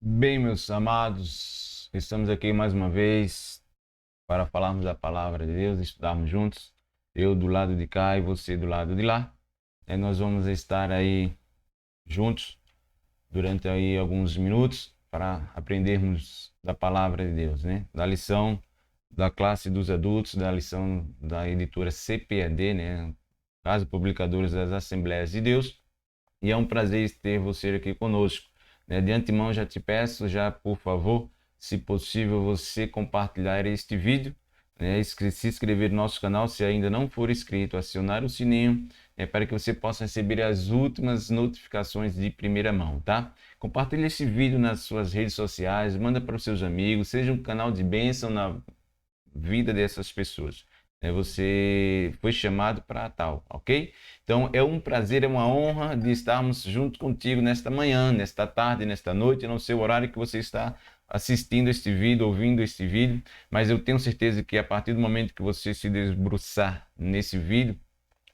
Bem, meus amados, estamos aqui mais uma vez para falarmos da palavra de Deus, estudarmos juntos, eu do lado de cá e você do lado de lá. E nós vamos estar aí juntos durante aí alguns minutos para aprendermos da palavra de Deus, né? Da lição da classe dos adultos, da lição da editora CPAD, né? Casa Publicadores das Assembleias de Deus. E é um prazer ter você aqui conosco, né? De antemão já te peço, já por favor, se possível você compartilhar este vídeo, né? Se inscrever no nosso canal se ainda não for inscrito, acionar o sininho, para que você possa receber as últimas notificações de primeira mão, tá? Compartilhe esse vídeo nas suas redes sociais, manda para os seus amigos, seja um canal de bênção na vida dessas pessoas. Você foi chamado para tal, ok? Então é um prazer, é uma honra de estarmos junto contigo nesta manhã, nesta tarde, nesta noite, não sei o horário que você está assistindo este vídeo, ouvindo este vídeo, mas eu tenho certeza que a partir do momento que você se debruçar nesse vídeo,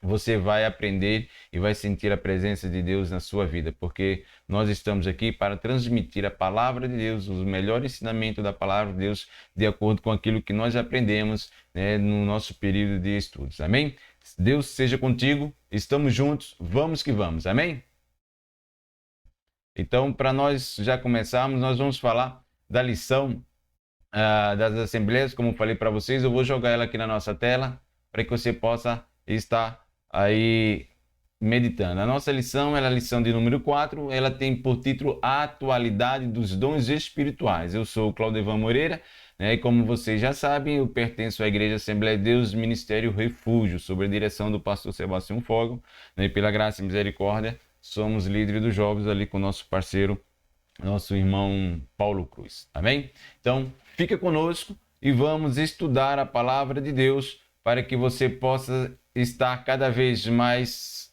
você vai aprender e vai sentir a presença de Deus na sua vida, porque nós estamos aqui para transmitir a palavra de Deus, os melhores ensinamentos da palavra de Deus, de acordo com aquilo que nós aprendemos, né, no nosso período de estudos. Amém? Deus seja contigo, estamos juntos, vamos que vamos. Amém? Então, para nós já começarmos, nós vamos falar da lição das Assembleias, como falei para vocês. Eu vou jogar ela aqui na nossa tela para que você possa estar aí meditando. A nossa lição é a lição de número 4, ela tem por título A Atualidade dos Dons Espirituais. Eu sou o Claudevan Moreira, né, e como vocês já sabem, eu pertenço à Igreja Assembleia de Deus, Ministério Refúgio, sob a direção do pastor Sebastião Fogo, né, e pela graça e misericórdia, somos líderes dos jovens ali com o nosso parceiro, nosso irmão Paulo Cruz, tá bem? Então, fica conosco e vamos estudar a palavra de Deus para que você possa estar cada vez mais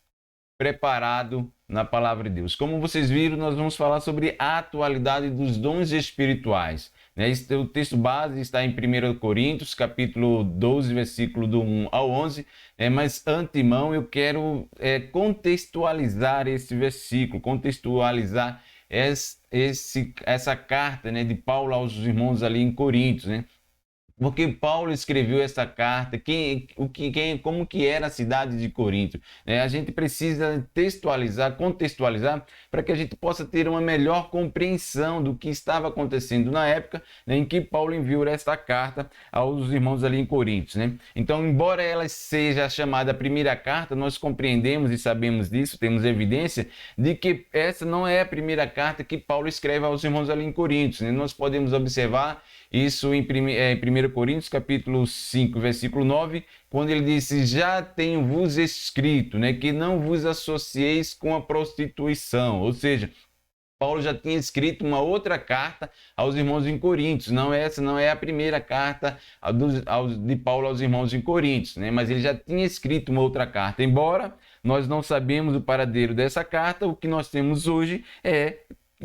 preparado na palavra de Deus. Como vocês viram, nós vamos falar sobre a atualidade dos dons espirituais. O texto base está em 1 Coríntios, capítulo 12, versículo do 1 ao 11, mas antemão eu quero contextualizar esse versículo, contextualizar essa carta, né, de Paulo aos irmãos ali em Coríntios, né? Porque Paulo escreveu essa carta, como que era a cidade de Corinto. A gente precisa textualizar, contextualizar, para que a gente possa ter uma melhor compreensão do que estava acontecendo na época, né, em que Paulo enviou esta carta aos irmãos ali em Corinto, né? Então, embora ela seja chamada a primeira carta, nós compreendemos e sabemos disso, temos evidência de que essa não é a primeira carta que Paulo escreve aos irmãos ali em Corinto, né? Nós podemos observar isso em 1 Coríntios, capítulo 5, versículo 9, quando ele disse, já tenho-vos escrito, né, que não vos associeis com a prostituição. Ou seja, Paulo já tinha escrito uma outra carta aos irmãos em Coríntios. Não, essa não é a primeira carta de Paulo aos irmãos em Coríntios, né? Mas ele já tinha escrito uma outra carta. Embora nós não sabemos o paradeiro dessa carta, o que nós temos hoje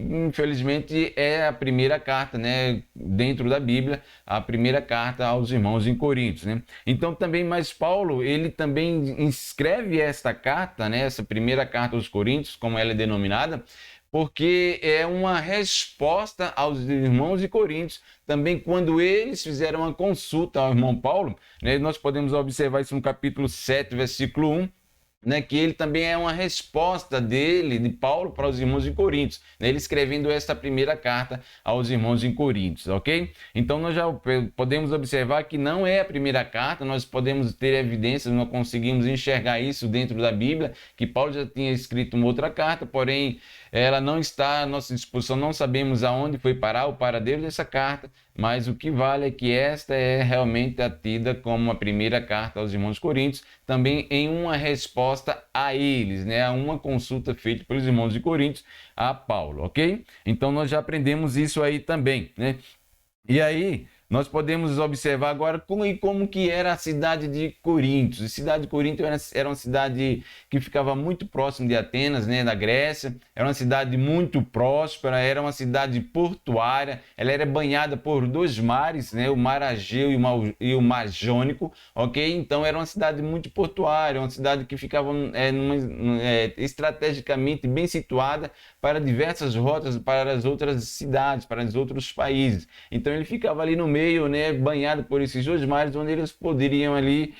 infelizmente, é a primeira carta, né, dentro da Bíblia, a primeira carta aos irmãos em Coríntios, né? Então também, mas Paulo, ele também escreve esta carta, né, essa primeira carta aos Coríntios, como ela é denominada, porque é uma resposta aos irmãos de Coríntios, também quando eles fizeram uma consulta ao irmão Paulo, né, nós podemos observar isso no capítulo 7, versículo 1, né, que ele também é uma resposta de Paulo, para os irmãos em Coríntios, né, ele escrevendo esta primeira carta aos irmãos em Coríntios, ok? Então nós já podemos observar que não é a primeira carta, nós podemos ter evidências, nós conseguimos enxergar isso dentro da Bíblia, que Paulo já tinha escrito uma outra carta, porém ela não está à nossa disposição, não sabemos aonde foi parar o paradeiro dessa carta, mas o que vale é que esta é realmente tida como a primeira carta aos irmãos coríntios, também em uma resposta a eles, né, a uma consulta feita pelos irmãos de Coríntios a Paulo, ok? Então nós já aprendemos isso aí também, né? E aí, nós podemos observar agora como que era a cidade de Corinto. A cidade de Corinto era uma cidade que ficava muito próximo de Atenas, né, da Grécia. Era uma cidade muito próspera, era uma cidade portuária. Ela era banhada por dois mares, né, o Mar Egeu e o Mar Jônico, ok? Então era uma cidade muito portuária, uma cidade que ficava estrategicamente bem situada para diversas rotas para as outras cidades, para os outros países. Então ele ficava ali no meio, né, banhado por esses dois mares, onde eles poderiam ali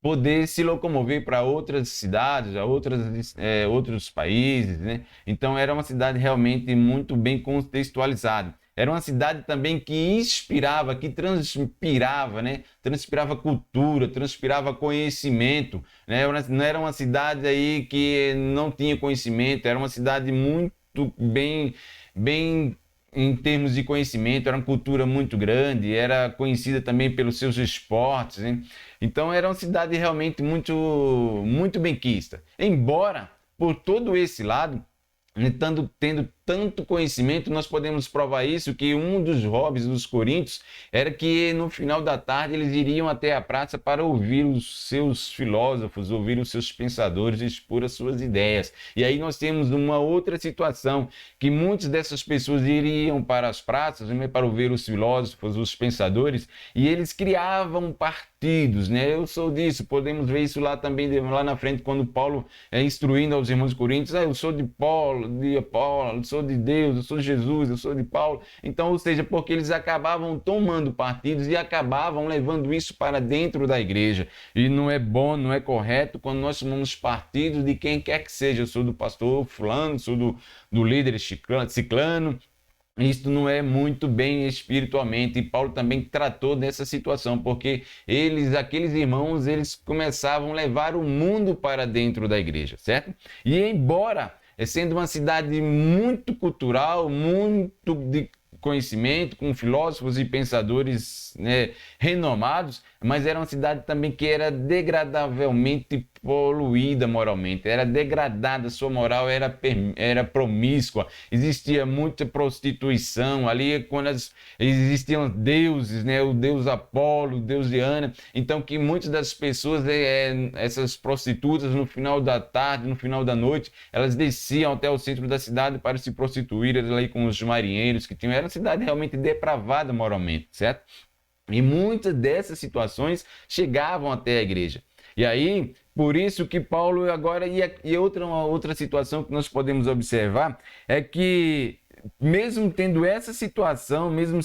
poder se locomover para outras cidades, a outros países, né? Então era uma cidade realmente muito bem contextualizada. Era uma cidade também que inspirava, que transpirava, né? Transpirava cultura, transpirava conhecimento, né? Não era uma cidade aí que não tinha conhecimento, era uma cidade muito bem em termos de conhecimento, era uma cultura muito grande, era conhecida também pelos seus esportes, né? Então era uma cidade realmente muito benquista. Embora, por todo esse lado, tendo tanto conhecimento, nós podemos provar isso, que um dos hobbies dos coríntios era que no final da tarde eles iriam até a praça para ouvir os seus filósofos, ouvir os seus pensadores expor as suas ideias. E aí nós temos uma outra situação, que muitas dessas pessoas iriam para as praças, né, para ouvir os filósofos, os pensadores, e eles criavam partidos, né? Eu sou disso, podemos ver isso lá também, lá na frente, quando Paulo é instruindo aos irmãos coríntios, eu sou de Apolo, eu sou de Deus, eu sou de Jesus, eu sou de Paulo. Então, ou seja, porque eles acabavam tomando partidos e acabavam levando isso para dentro da igreja. E não é bom, não é correto quando nós tomamos partidos de quem quer que seja. Eu sou do pastor fulano, sou do líder ciclano. Isto não é muito bem espiritualmente, e Paulo também tratou dessa situação, porque aqueles irmãos, eles começavam a levar o mundo para dentro da igreja, certo? E embora sendo uma cidade muito cultural, muito de conhecimento, com filósofos e pensadores, né, renomados, mas era uma cidade também que era degradavelmente poluída moralmente, era degradada, sua moral era promíscua, existia muita prostituição ali, quando existiam deuses, né, o deus Apolo, o deus Diana, então que muitas das pessoas, essas prostitutas, no final da tarde, no final da noite, elas desciam até o centro da cidade para se prostituir ali com os marinheiros que tinham, era uma cidade realmente depravada moralmente, certo? E muitas dessas situações chegavam até a igreja. E aí, por isso que Paulo agora, uma outra situação que nós podemos observar, é que mesmo tendo essa situação, mesmo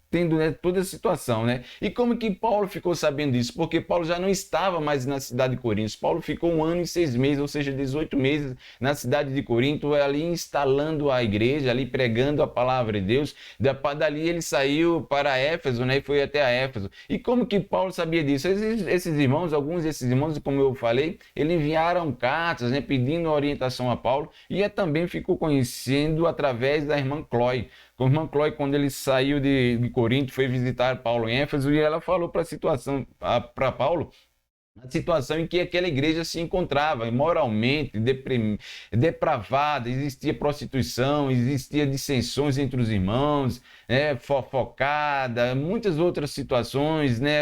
tendo, né, toda a situação, né? E como que Paulo ficou sabendo disso? Porque Paulo já não estava mais na cidade de Corinto. Paulo ficou 1 ano e 6 meses, ou seja, 18 meses na cidade de Corinto, ali instalando a igreja, ali pregando a palavra de Deus. Dali ele saiu para Éfeso, né, e foi até a Éfeso. E como que Paulo sabia disso? Esses irmãos, alguns desses irmãos, como eu falei, eles enviaram cartas, né, pedindo orientação a Paulo, e também ficou conhecendo através da irmã Chloe. Com a irmã Chloe, quando ele saiu de Corinto, foi visitar Paulo em Éfeso, e ela falou para Paulo a situação em que aquela igreja se encontrava, moralmente depravada, existia prostituição, existia dissensões entre os irmãos, né, fofocada, muitas outras situações, né,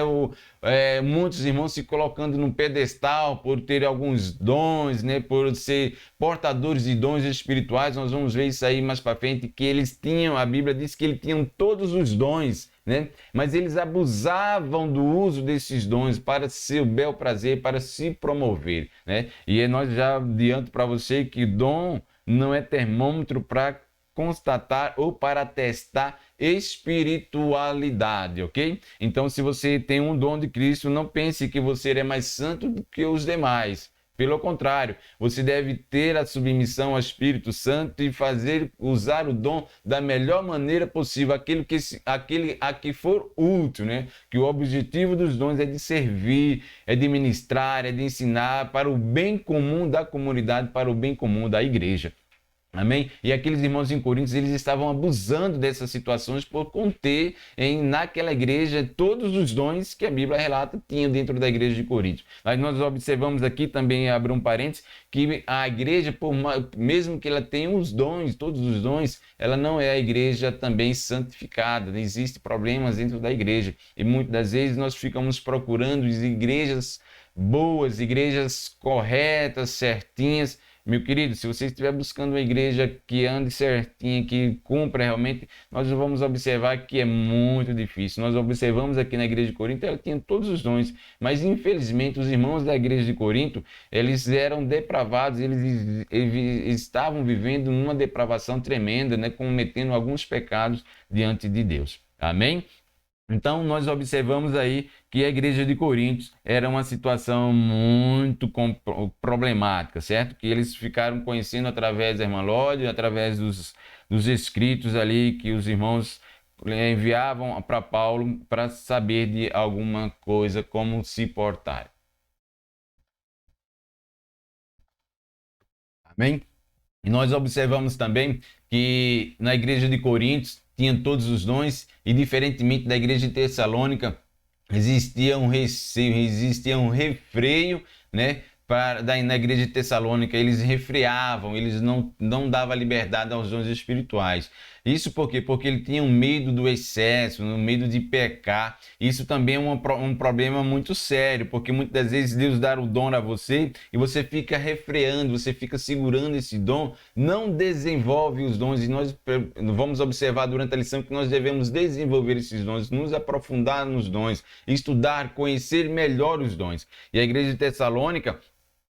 muitos irmãos se colocando num pedestal por ter alguns dons, né, por ser portadores de dons espirituais. Nós vamos ver isso aí mais para frente, que eles tinham, a Bíblia diz que eles tinham todos os dons, né? Mas eles abusavam do uso desses dons para seu bel prazer, para se promover, né? E nós já adianto para você que dom não é termômetro para constatar ou para testar espiritualidade, ok? Então, se você tem um dom de Cristo, não pense que você é mais santo do que os demais. Pelo contrário, você deve ter a submissão ao Espírito Santo e usar o dom da melhor maneira possível, aquele a que for útil, né? Que o objetivo dos dons é de servir, é de ministrar, é de ensinar para o bem comum da comunidade, para o bem comum da igreja. Amém? E aqueles irmãos em Coríntios, eles estavam abusando dessas situações por conter naquela igreja todos os dons que a Bíblia relata tinham dentro da igreja de Coríntios. Mas nós observamos aqui também, abrir um parênteses, que a igreja, mesmo que ela tenha os dons, todos os dons, ela não é a igreja também santificada. Existem problemas dentro da igreja. E muitas das vezes nós ficamos procurando igrejas boas, igrejas corretas, certinhas. Meu querido, se você estiver buscando uma igreja que ande certinha, que cumpra realmente, nós vamos observar que é muito difícil. Nós observamos aqui na igreja de Corinto, ela tinha todos os dons, mas infelizmente os irmãos da igreja de Corinto, eles eram depravados, eles estavam vivendo numa depravação tremenda, né, cometendo alguns pecados diante de Deus. Amém? Então, nós observamos aí que a igreja de Coríntios era uma situação muito problemática, certo? Que eles ficaram conhecendo através da irmã Lódia, através dos escritos ali que os irmãos enviavam para Paulo para saber de alguma coisa, como se portar. Amém? E nós observamos também que na igreja de Coríntios tinha todos os dons, e diferentemente da igreja de Tessalônica, existia um receio, existia um refreio, né? Na igreja de Tessalônica, eles refreavam, eles não davam liberdade aos dons espirituais. Isso por quê? Porque ele tinha um medo do excesso, um medo de pecar. Isso também é um problema muito sério, porque muitas das vezes Deus dá o dom a você e você fica refreando, você fica segurando esse dom, não desenvolve os dons. E nós vamos observar durante a lição que nós devemos desenvolver esses dons, nos aprofundar nos dons, estudar, conhecer melhor os dons. E a igreja de Tessalônica,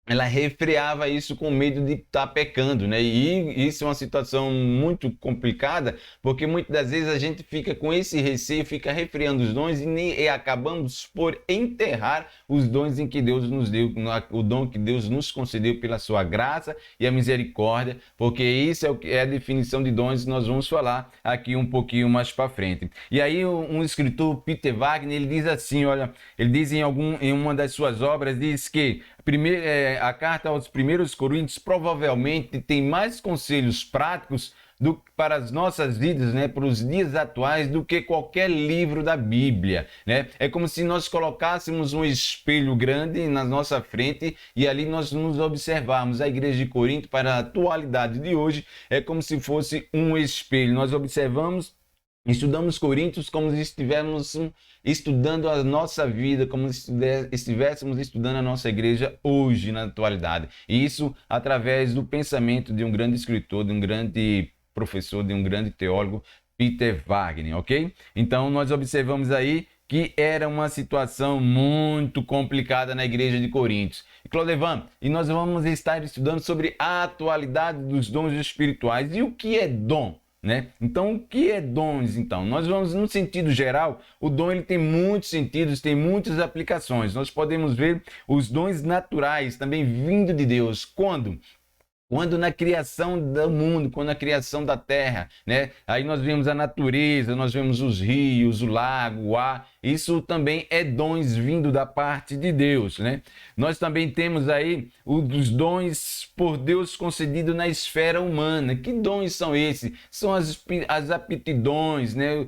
ela refreava isso com medo de estar pecando, né? E isso é uma situação muito complicada, porque muitas das vezes a gente fica com esse receio, fica refreando os dons e acabamos por enterrar os dons em que Deus nos deu, o dom que Deus nos concedeu pela sua graça e a misericórdia, porque isso é a definição de dons que nós vamos falar aqui um pouquinho mais para frente. E aí um escritor, Peter Wagner, ele diz assim, olha, ele diz em uma das suas obras, diz que a carta aos primeiros Coríntios provavelmente tem mais conselhos práticos para as nossas vidas, né, para os dias atuais, do que qualquer livro da Bíblia, né? É como se nós colocássemos um espelho grande na nossa frente e ali nós nos observarmos. A igreja de Corinto, para a atualidade de hoje, é como se fosse um espelho. Nós observamos, estudamos Coríntios como se estivéssemos estudando a nossa vida, como se estivéssemos estudando a nossa igreja hoje, na atualidade. E isso através do pensamento de um grande escritor, de um grande professor, de um grande teólogo, Peter Wagner, ok? Então nós observamos aí que era uma situação muito complicada na igreja de Coríntios. E Clodevan, e nós vamos estar estudando sobre a atualidade dos dons espirituais. E o que é dom? Né? Então, o que é dons? Então, nós vamos, no sentido geral, o dom ele tem muitos sentidos, tem muitas aplicações. Nós podemos ver os dons naturais também vindo de Deus. Quando na criação do mundo, quando na criação da terra, né? Aí nós vemos a natureza, nós vemos os rios, o lago, o ar. Isso também é dons vindo da parte de Deus, né? Nós também temos aí os dons por Deus concedidos na esfera humana. Que dons são esses? São as aptidões, né?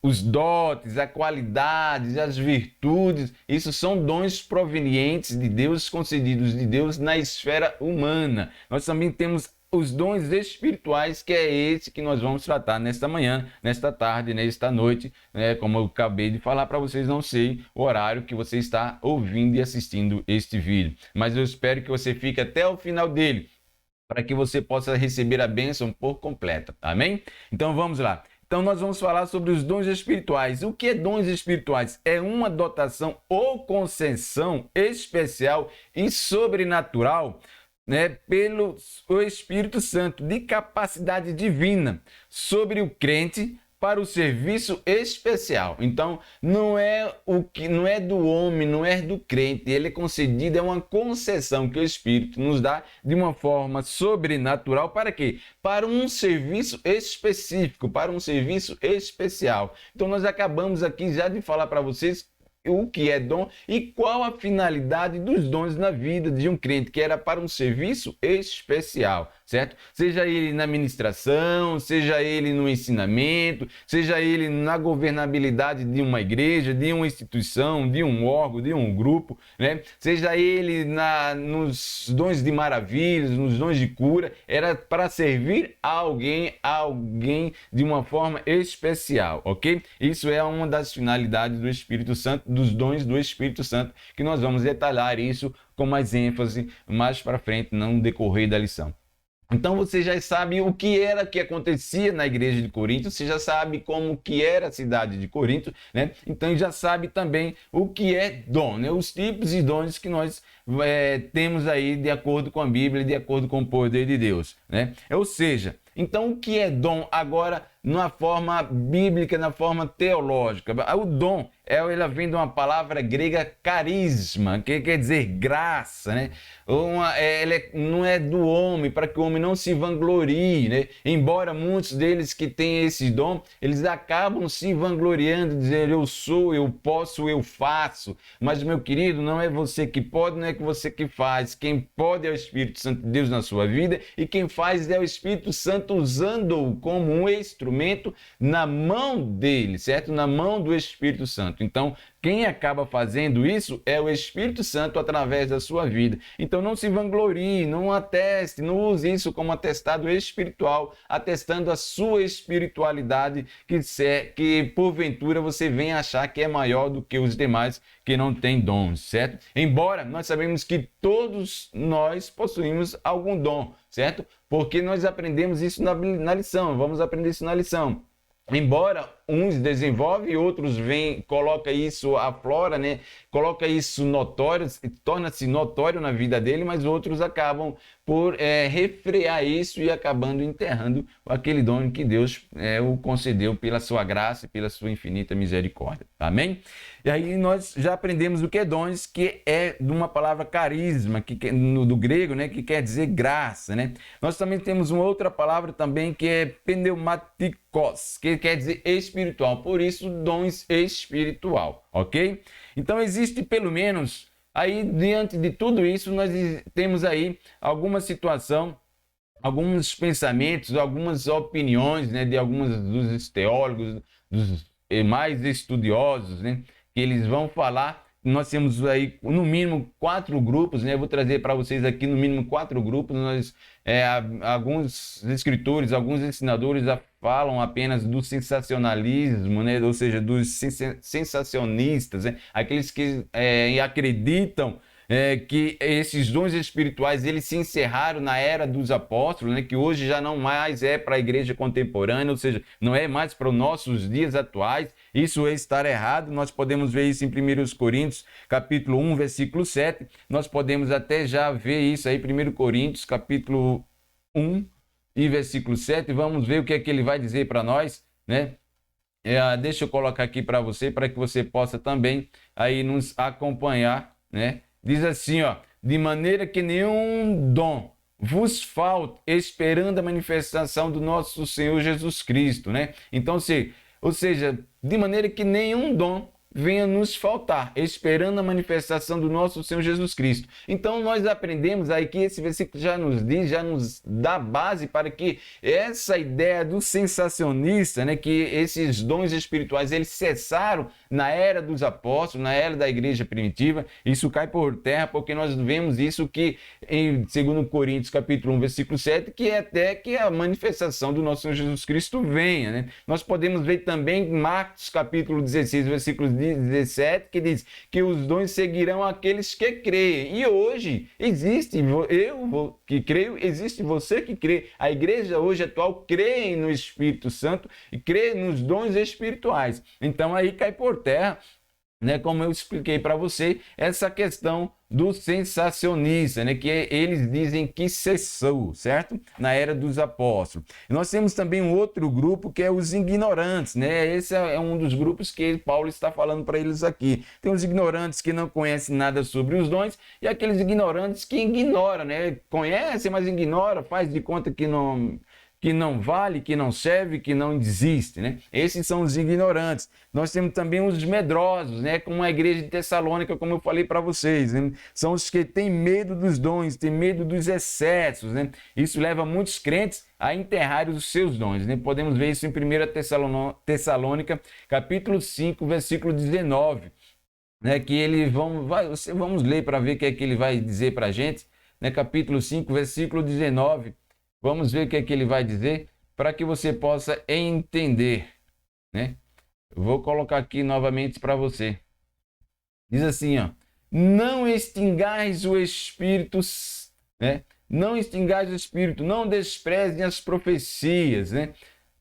Os dotes, as qualidades, as virtudes, isso são dons provenientes de Deus, concedidos de Deus na esfera humana. Nós também temos os dons espirituais, que é esse que nós vamos tratar nesta manhã, nesta tarde, nesta noite, né? Como eu acabei de falar para vocês, não sei o horário que você está ouvindo e assistindo este vídeo, mas eu espero que você fique até o final dele, para que você possa receber a bênção por completa, amém? Então vamos lá. Então nós vamos falar sobre os dons espirituais. O que é dons espirituais? É uma dotação ou concessão especial e sobrenatural, né, pelo Espírito Santo, de capacidade divina sobre o crente para o serviço especial. Então, não é do homem, não é do crente, ele é concedido, é uma concessão que o Espírito nos dá de uma forma sobrenatural. Para quê? Para um serviço específico, para um serviço especial. Então, nós acabamos aqui já de falar para vocês o que é dom e qual a finalidade dos dons na vida de um crente, que era para um serviço especial, certo? Seja ele na ministração, seja ele no ensinamento, seja ele na governabilidade de uma igreja, de uma instituição, de um órgão, de um grupo, né? Seja ele nos dons de maravilhas, nos dons de cura, era para servir a alguém de uma forma especial, ok? Isso é uma das finalidades do Espírito Santo, dos dons do Espírito Santo, que nós vamos detalhar isso com mais ênfase mais para frente no decorrer da lição. Então você já sabe o que era que acontecia na igreja de Corinto, você já sabe como que era a cidade de Corinto, né? Então já sabe também o que é dom, né? Os tipos de dons que nós temos aí de acordo com a Bíblia, de acordo com o poder de Deus, né? Ou seja, então o que é dom agora na forma bíblica, na forma teológica? O dom, ela vem de uma palavra grega carisma, que quer dizer graça, né? Não é do homem, para que o homem não se vanglorie, né? Embora muitos deles que têm esse dom, eles acabam se vangloriando, dizendo eu sou, eu posso, eu faço. Mas, meu querido, não é você que pode, não é você que faz. Quem pode é o Espírito Santo de Deus na sua vida, e quem faz é o Espírito Santo usando-o como um instrumento na mão dele, certo? Na mão do Espírito Santo. Então, quem acaba fazendo isso é o Espírito Santo através da sua vida. Então não se vanglorie, não ateste, não use isso como atestado espiritual, atestando a sua espiritualidade, que porventura você venha achar que é maior do que os demais que não têm dons, certo? Embora nós sabemos que todos nós possuímos algum dom, certo? Porque nós aprendemos isso na lição, vamos aprender isso na lição. Embora uns desenvolvem, outros coloca isso aflora, né? Coloca isso notório, torna-se notório na vida dele, mas outros acabam por refrear isso e acabando enterrando aquele dom que Deus o concedeu pela sua graça e pela sua infinita misericórdia. Amém? E aí nós já aprendemos o que é dons, que é de uma palavra carisma, do grego, né? Que quer dizer graça, né? Nós também temos uma outra palavra também que é pneumatikos, que quer dizer espiritual, por isso dons espiritual, ok? Então existe pelo menos, aí diante de tudo isso, nós temos aí alguma situação, alguns pensamentos, algumas opiniões, né, de alguns dos teólogos, dos mais estudiosos, né, que eles vão falar. Nós temos aí no mínimo 4 grupos, né? Eu vou trazer para vocês aqui no mínimo 4 grupos. Alguns escritores, alguns ensinadores já falam apenas do sensacionalismo, né? Ou seja, dos sensacionistas, né? Aqueles que acreditam que esses dons espirituais eles se encerraram na era dos apóstolos, né? Que hoje já não mais é para a igreja contemporânea, ou seja, não é mais para os nossos dias atuais. Isso é estar errado. Nós podemos ver isso em 1 Coríntios, capítulo 1, versículo 7. Nós podemos até já ver isso aí, 1 Coríntios, capítulo 1 e versículo 7. Vamos ver o que é que ele vai dizer para nós, né? Deixa eu colocar aqui para você, para que você possa também aí nos acompanhar, né? Diz assim, ó: de maneira que nenhum dom vos falte, esperando a manifestação do nosso Senhor Jesus Cristo, né? Então, ou seja, de maneira que nenhum dom venha nos faltar, esperando a manifestação do nosso Senhor Jesus Cristo. Então nós aprendemos aí que esse versículo já nos diz, já nos dá base para que essa ideia do sensacionista, né, que esses dons espirituais eles cessaram na era dos apóstolos, na era da igreja primitiva. Isso cai por terra, porque nós vemos isso que em 2 Coríntios capítulo 1, versículo 7, que é até que a manifestação do nosso Senhor Jesus Cristo venha, né? Nós podemos ver também em Marcos capítulo 16, versículo 17, que diz que os dons seguirão aqueles que creem. E hoje existe eu que creio, existe você que crê. A igreja hoje atual crê no Espírito Santo e crê nos dons espirituais. Então aí cai por terra, né, como eu expliquei para você, essa questão do sensacionista, né, que eles dizem que cessou, certo? Na era dos apóstolos. E nós temos também um outro grupo que é os ignorantes, né? Esse é um dos grupos que Paulo está falando para eles aqui. Tem os ignorantes que não conhecem nada sobre os dons e aqueles ignorantes que ignoram, né? Conhecem, mas ignoram, faz de conta que não que não vale, que não serve, que não existe, né? Esses são os ignorantes. Nós temos também os medrosos, né? Como a igreja de Tessalônica, como eu falei para vocês, né? São os que têm medo dos dons, têm medo dos excessos, né? Isso leva muitos crentes a enterrar os seus dons, né? Podemos ver isso em 1 Tessalônica, capítulo 5, versículo 19, né? Que ele vamos ler para ver o que é que ele vai dizer para a gente, né? Capítulo 5, versículo 19. Vamos ver o que é que ele vai dizer para que você possa entender, né? Eu vou colocar aqui novamente para você. Diz assim, ó: não extingais o Espírito, né? Não extingais o Espírito, não desprezem as profecias, né?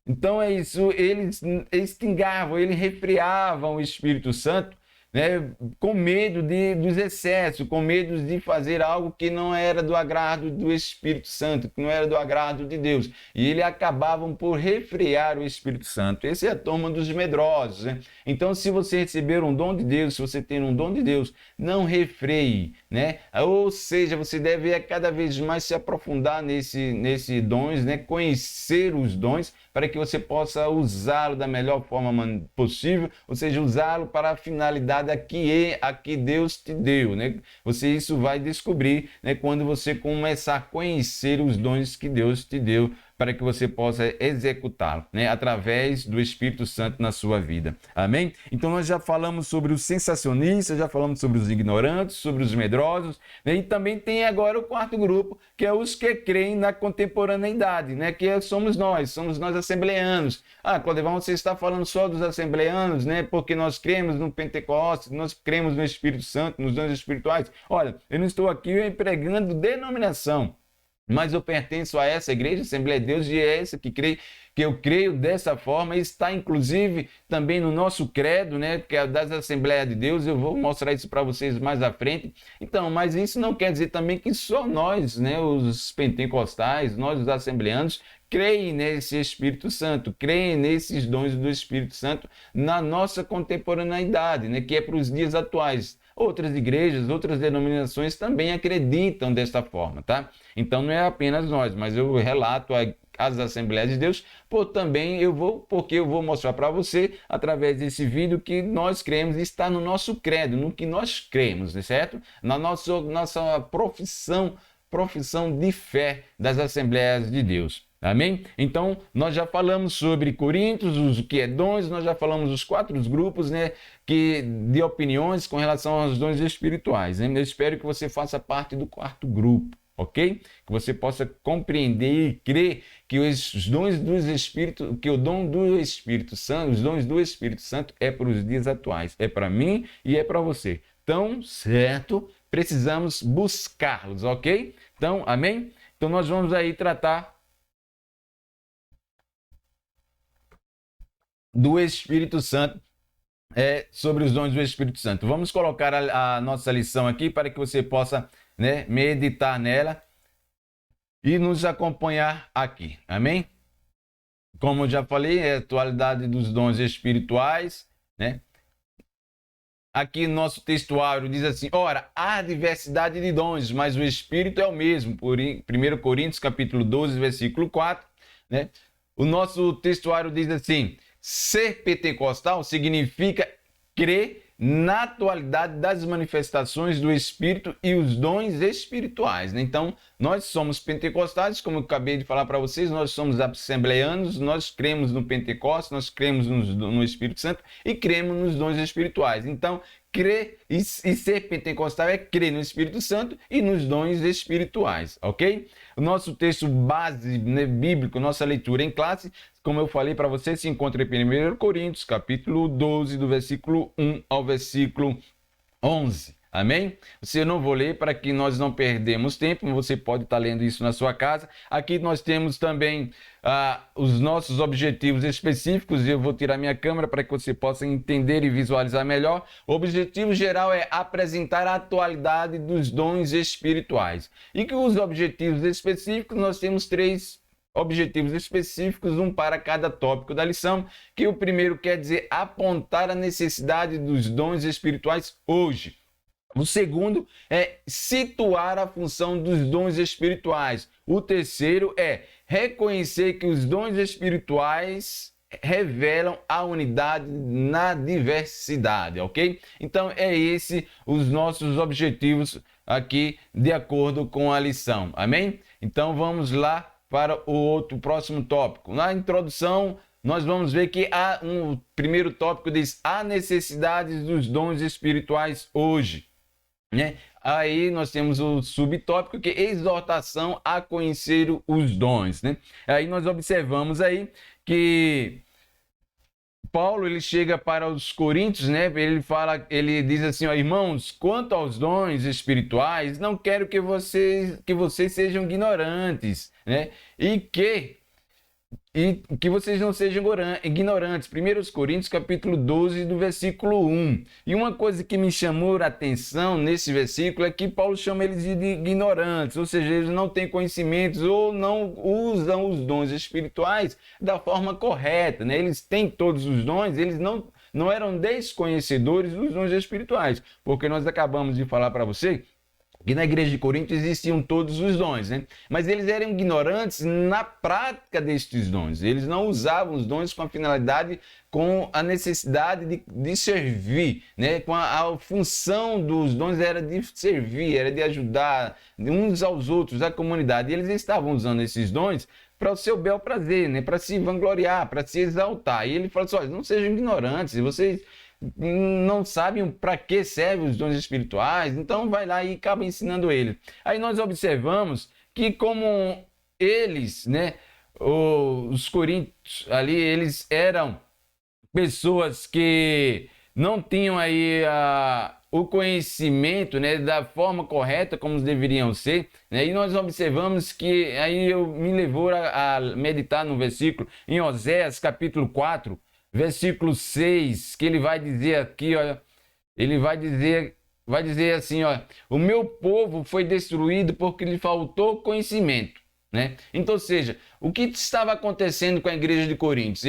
Então é isso, eles extingavam, eles refriavam o Espírito Santo, né, com medo dos excessos, com medo de fazer algo que não era do agrado do Espírito Santo, que não era do agrado de Deus. E eles acabavam por refrear o Espírito Santo. Essa é a turma dos medrosos, né? Então, se você receber um dom de Deus, se você tem um dom de Deus, não refreie, né? Ou seja, você deve cada vez mais se aprofundar nesse dons, né? Conhecer os dons, para que você possa usá-lo da melhor forma possível, ou seja, usá-lo para a finalidade a que Deus te deu, né? Isso vai descobrir, né, quando você começar a conhecer os dons que Deus te deu, para que você possa executá-lo, né, através do Espírito Santo na sua vida. Amém? Então nós já falamos sobre os sensacionistas, já falamos sobre os ignorantes, sobre os medrosos, né? E também tem agora o quarto grupo, que é os que creem na contemporaneidade, né? Que somos nós assembleanos. Ah, Clodevão, você está falando só dos assembleanos, né? Porque nós cremos no Pentecostes, nós cremos no Espírito Santo, nos dons espirituais. Olha, eu não estou aqui pregando denominação, mas eu pertenço a essa igreja, Assembleia de Deus, e é essa que eu creio dessa forma, e está inclusive também no nosso credo, né, que é das Assembleias de Deus. Eu vou mostrar isso para vocês mais à frente. Então, mas isso não quer dizer também que só nós, né, os pentecostais, nós os assembleanos, creem nesse Espírito Santo, creem nesses dons do Espírito Santo na nossa contemporaneidade, né, que é para os dias atuais. Outras igrejas, outras denominações também acreditam desta forma, tá? Então não é apenas nós, mas eu relato as Assembleias de Deus, porque eu vou mostrar para você, através desse vídeo, que nós cremos, está no nosso credo, no que nós cremos, certo? Na nossa profissão de fé das Assembleias de Deus. Amém? Então, nós já falamos sobre Coríntios, o que é dons, nós já falamos dos 4 grupos, né, de opiniões com relação aos dons espirituais, né? Eu espero que você faça parte do 4º grupo, ok? Que você possa compreender e crer que os dons dos Espíritos, que o dom do Espírito Santo, os dons do Espírito Santo é para os dias atuais, é para mim e é para você. Então, certo? Precisamos buscá-los, ok? Então, amém? Então, nós vamos aí tratar do Espírito Santo, sobre os dons do Espírito Santo. Vamos colocar a nossa lição aqui para que você possa, né, meditar nela e nos acompanhar aqui. Amém? Como eu já falei, é a atualidade dos dons espirituais, né? Aqui no nosso textuário diz assim: ora, há diversidade de dons, mas o Espírito é o mesmo. Por 1 Coríntios capítulo 12, versículo 4, né? O nosso textuário diz assim: ser pentecostal significa crer na atualidade das manifestações do Espírito e os dons espirituais, né? Então, nós somos pentecostais, como eu acabei de falar para vocês, nós somos assembleanos, nós cremos no Pentecostes, nós cremos no Espírito Santo e cremos nos dons espirituais. Então, crer e ser pentecostal é crer no Espírito Santo e nos dons espirituais, ok? O nosso texto base, né, bíblico, nossa leitura em classe, como eu falei para você, se encontra em 1 Coríntios, capítulo 12, do versículo 1 ao versículo 11. Amém? Eu não vou ler para que nós não perdemos tempo, você pode estar lendo isso na sua casa. Aqui nós temos também os nossos objetivos específicos, e eu vou tirar minha câmera para que você possa entender e visualizar melhor. O objetivo geral é apresentar a atualidade dos dons espirituais. E que os objetivos específicos, nós temos 3 objetivos específicos, um para cada tópico da lição, que o primeiro quer dizer apontar a necessidade dos dons espirituais hoje. O segundo é situar a função dos dons espirituais. O terceiro é reconhecer que os dons espirituais revelam a unidade na diversidade, ok? Então, é esse os nossos objetivos aqui, de acordo com a lição, amém? Então, vamos lá para o próximo tópico. Na introdução, nós vamos ver que o primeiro tópico diz a necessidade dos dons espirituais hoje, né? Aí nós temos o subtópico que é exortação a conhecer os dons, né? Aí nós observamos aí que Paulo ele chega para os coríntios, né? Ele diz assim, ó, irmãos, quanto aos dons espirituais, não quero que vocês sejam ignorantes, né? E que vocês não sejam ignorantes. 1 Coríntios, capítulo 12, do versículo 1. E uma coisa que me chamou a atenção nesse versículo é que Paulo chama eles de ignorantes, ou seja, eles não têm conhecimentos ou não usam os dons espirituais da forma correta, né? Eles têm todos os dons, eles não eram desconhecedores dos dons espirituais, porque nós acabamos de falar para você que na igreja de Corinto existiam todos os dons, né? Mas eles eram ignorantes na prática destes dons. Eles não usavam os dons com a finalidade, com a necessidade de servir, né? Com a função dos dons era de servir, era de ajudar uns aos outros, a comunidade. E eles estavam usando esses dons para o seu bel prazer, né? Para se vangloriar, para se exaltar. E ele fala assim, olha, não sejam ignorantes, vocês não sabem para que servem os dons espirituais, então vai lá e acaba ensinando eles. Aí nós observamos que como eles, né, os coríntios ali, eles eram pessoas que não tinham aí o conhecimento, né, da forma correta como deveriam ser, né? E nós observamos que aí me levou a meditar no versículo em Oséias capítulo 4, versículo 6, que ele vai dizer aqui, olha, ele vai dizer assim, ó, o meu povo foi destruído porque lhe faltou conhecimento, né? Então, ou seja, o que estava acontecendo com a igreja de Coríntios?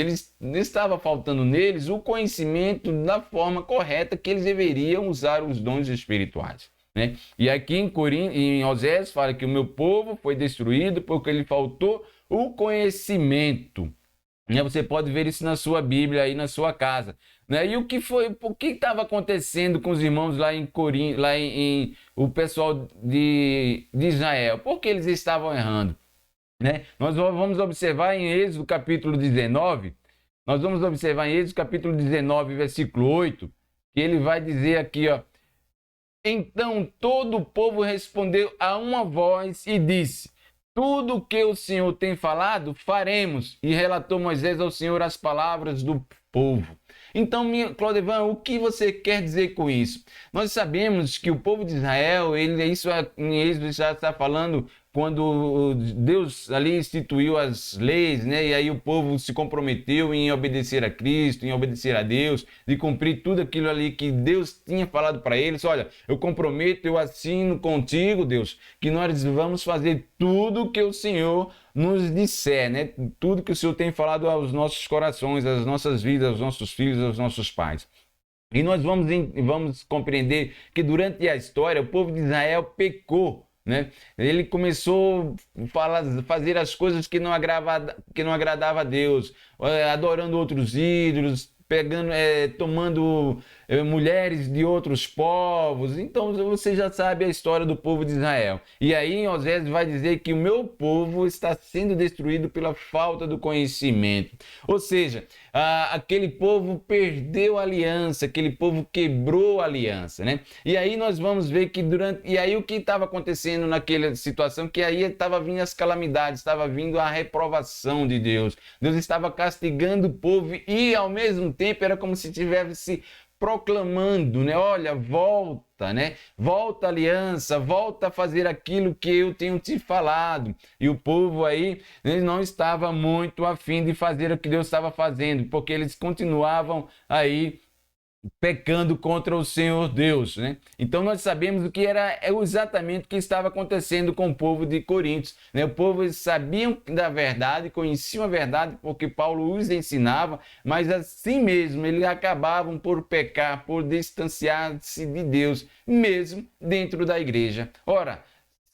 Estava faltando neles o conhecimento da forma correta que eles deveriam usar os dons espirituais, né? E aqui em Oséias fala que o meu povo foi destruído porque lhe faltou o conhecimento. Você pode ver isso na sua Bíblia, aí na sua casa, né? E o que estava acontecendo com os irmãos lá em Corinto, o pessoal de Israel? Por que eles estavam errando, né? Nós vamos observar em Êxodo capítulo 19, versículo 8, que ele vai dizer aqui, ó, então todo o povo respondeu a uma voz e disse, tudo o que o Senhor tem falado, faremos. E relatou Moisés ao Senhor as palavras do povo. Então, Clodevan, o que você quer dizer com isso? Nós sabemos que o povo de Israel, isso em Êxodo já está falando quando Deus ali instituiu as leis, né? E aí o povo se comprometeu em obedecer a Cristo, em obedecer a Deus, de cumprir tudo aquilo ali que Deus tinha falado para eles. Olha, eu comprometo, eu assino contigo, Deus, que nós vamos fazer tudo o que o Senhor nos disser, né? Tudo que o Senhor tem falado aos nossos corações, às nossas vidas, aos nossos filhos, aos nossos pais. E nós vamos compreender que durante a história o povo de Israel pecou, né? Ele começou a fazer as coisas que não agradava a Deus, adorando outros ídolos, tomando mulheres de outros povos. Então você já sabe a história do povo de Israel. E aí em Oséias vai dizer que o meu povo está sendo destruído pela falta do conhecimento. Ou seja, aquele povo perdeu a aliança, aquele povo quebrou a aliança, né? E aí nós vamos ver que e aí o que estava acontecendo naquela situação, que aí estava vindo as calamidades, estava vindo a reprovação de Deus. Deus estava castigando o povo e ao mesmo tempo era como se tivesse proclamando, né? Olha, volta, né? Volta a aliança, volta a fazer aquilo que eu tenho te falado. E o povo aí não estava muito afim de fazer o que Deus estava fazendo, porque eles continuavam aí pecando contra o Senhor Deus, né? Então nós sabemos o que era exatamente o que estava acontecendo com o povo de Corinto, né? O povo sabiam da verdade, conheciam a verdade porque Paulo os ensinava, mas assim mesmo eles acabavam por pecar, por distanciar-se de Deus, mesmo dentro da igreja. Ora,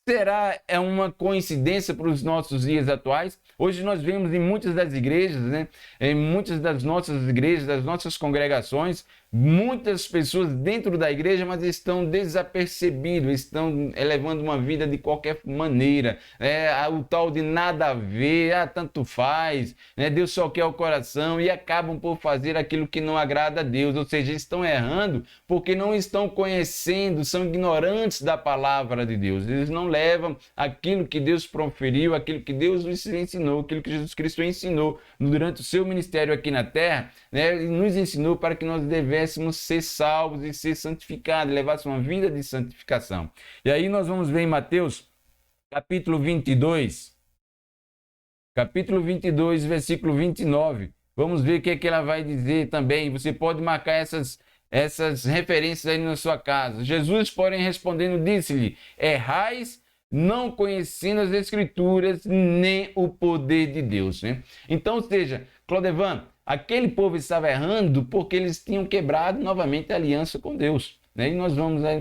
será uma coincidência para os nossos dias atuais? Hoje nós vemos em muitas das igrejas, né, em muitas das nossas igrejas, das nossas congregações, muitas pessoas dentro da igreja, mas estão desapercebidos, estão levando uma vida de qualquer maneira, o tal de nada a ver, tanto faz, né, Deus só quer o coração, e acabam por fazer aquilo que não agrada a Deus, ou seja, estão errando porque não estão conhecendo, são ignorantes da palavra de Deus, eles não levam aquilo que Deus proferiu, aquilo que Deus nos ensinou, aquilo que Jesus Cristo ensinou durante o seu ministério aqui na terra, né, e nos ensinou para que nós devêssemos ser salvos e ser santificados, levássemos uma vida de santificação. E aí nós vamos ver em Mateus, capítulo 22, versículo 29. Vamos ver o que é que ela vai dizer também. Você pode marcar essas referências aí na sua casa. Jesus, porém, respondendo, disse-lhe: errais, não conhecendo as Escrituras, nem o poder de Deus. Né? Então, ou seja, Clodevan, aquele povo estava errando porque eles tinham quebrado novamente a aliança com Deus. Né? E nós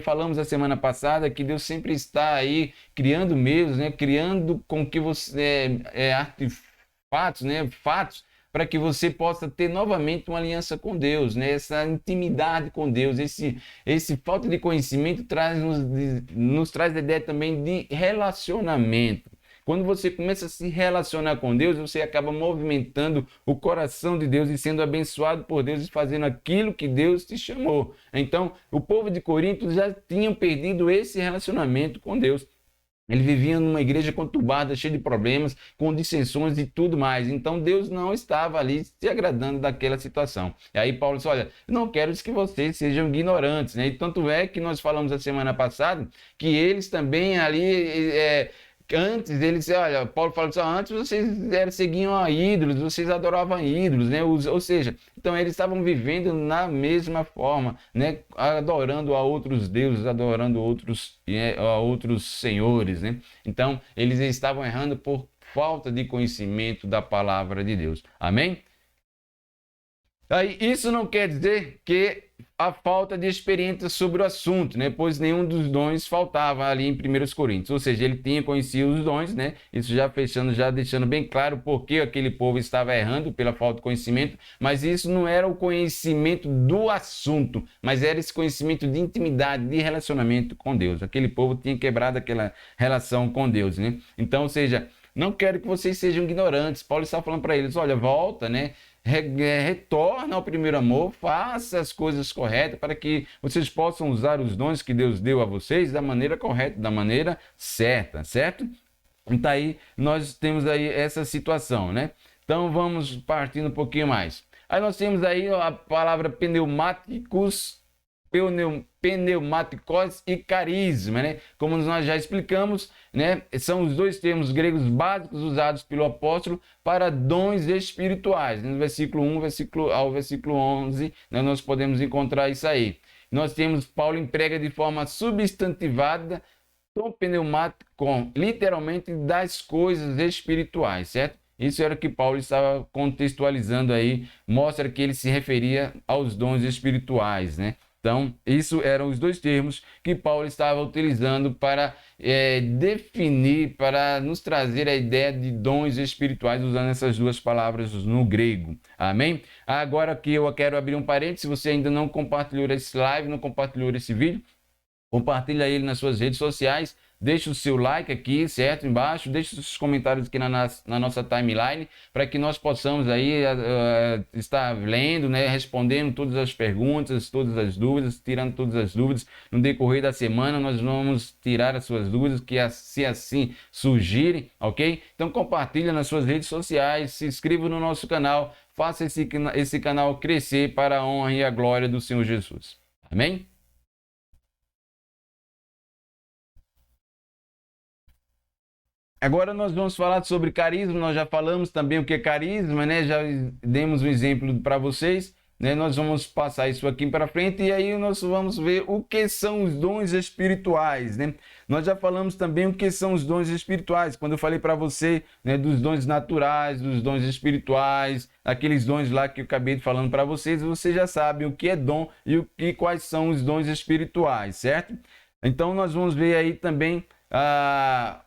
falamos a semana passada que Deus sempre está aí criando meios, né? Criando com que você artefatos, né? Fatos, para que você possa ter novamente uma aliança com Deus, né? Essa intimidade com Deus, esse falta de conhecimento nos traz a ideia também de relacionamento. Quando você começa a se relacionar com Deus, você acaba movimentando o coração de Deus e sendo abençoado por Deus e fazendo aquilo que Deus te chamou. Então, o povo de Corinto já tinham perdido esse relacionamento com Deus. Eles viviam numa igreja conturbada, cheia de problemas, com dissensões e tudo mais. Então Deus não estava ali se agradando daquela situação. E aí Paulo disse: olha, não quero que vocês sejam ignorantes, né? E tanto é que nós falamos a semana passada que eles também ali... Antes eles, olha, Paulo fala assim, antes vocês seguiam a ídolos, vocês adoravam ídolos, né? Ou seja, então eles estavam vivendo na mesma forma, né? Adorando a outros deuses, adorando a outros senhores, né? Então eles estavam errando por falta de conhecimento da palavra de Deus. Amém? Aí, isso não quer dizer que a falta de experiência sobre o assunto, né? Pois nenhum dos dons faltava ali em 1 Coríntios, ou seja, ele tinha conhecido os dons, né? Isso já deixando bem claro porque aquele povo estava errando pela falta de conhecimento, mas isso não era o conhecimento do assunto, mas era esse conhecimento de intimidade, de relacionamento com Deus. Aquele povo tinha quebrado aquela relação com Deus, né? Então, ou seja, não quero que vocês sejam ignorantes. Paulo está falando para eles, olha, volta, né? Retorna ao primeiro amor, faça as coisas corretas para que vocês possam usar os dons que Deus deu a vocês da maneira correta, da maneira certa, certo? Então aí nós temos aí essa situação, né? Então vamos partindo um pouquinho mais. Aí nós temos aí a palavra pneumáticos, pneumáticos e carisma, né? Como nós já explicamos, né? São os dois termos gregos básicos usados pelo apóstolo para dons espirituais. No versículo 1 ao versículo 11, né? Nós podemos encontrar isso aí. Nós temos Paulo emprega de forma substantivada tom pneumático, literalmente das coisas espirituais, certo? Isso era o que Paulo estava contextualizando aí, mostra que ele se referia aos dons espirituais, né? Então, isso eram os dois termos que Paulo estava utilizando para definir, para nos trazer a ideia de dons espirituais, usando essas duas palavras no grego. Amém? Agora que eu quero abrir um parênteses, se você ainda não compartilhou esse live, não compartilhou esse vídeo, compartilha ele nas suas redes sociais, deixa o seu like aqui, certo? Embaixo, deixa os seus comentários aqui na nossa timeline, para que nós possamos aí estar lendo, né? Respondendo todas as perguntas, todas as dúvidas, tirando todas as dúvidas. No decorrer da semana, nós vamos tirar as suas dúvidas, se assim surgirem, ok? Então compartilha nas suas redes sociais, se inscreva no nosso canal, faça esse canal crescer para a honra e a glória do Senhor Jesus. Amém? Agora nós vamos falar sobre carisma, nós já falamos também o que é carisma, né? Já demos um exemplo para vocês, né, nós vamos passar isso aqui para frente e aí nós vamos ver o que são os dons espirituais, né? Nós já falamos também o que são os dons espirituais, quando eu falei para você, né, dos dons naturais, dos dons espirituais, aqueles dons lá que eu acabei de falando para vocês, você já sabe o que é dom e quais são os dons espirituais, certo? Então nós vamos ver aí também,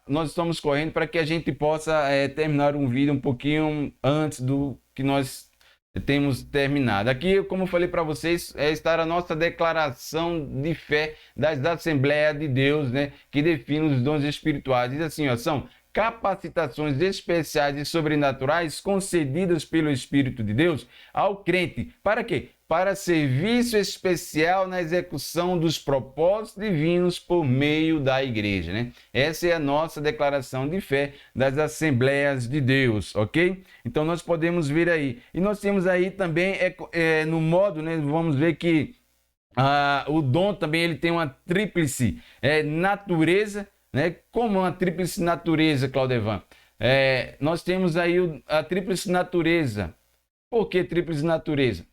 nós estamos correndo para que a gente possa terminar um vídeo um pouquinho antes do que nós temos terminado. Aqui, como eu falei para vocês, está a nossa declaração de fé das Assembleias de Deus, né, que define os dons espirituais. Diz assim, ó, são capacitações especiais e sobrenaturais concedidas pelo Espírito de Deus ao crente. Para quê? Para serviço especial na execução dos propósitos divinos por meio da igreja, né? Essa é a nossa declaração de fé das Assembleias de Deus, ok? Então nós podemos ver aí. E nós temos aí também, no modo, né? Vamos ver que o dom também ele tem uma tríplice natureza, né? Como uma tríplice natureza, Claudevan? Nós temos aí a tríplice natureza. Por que tríplice natureza?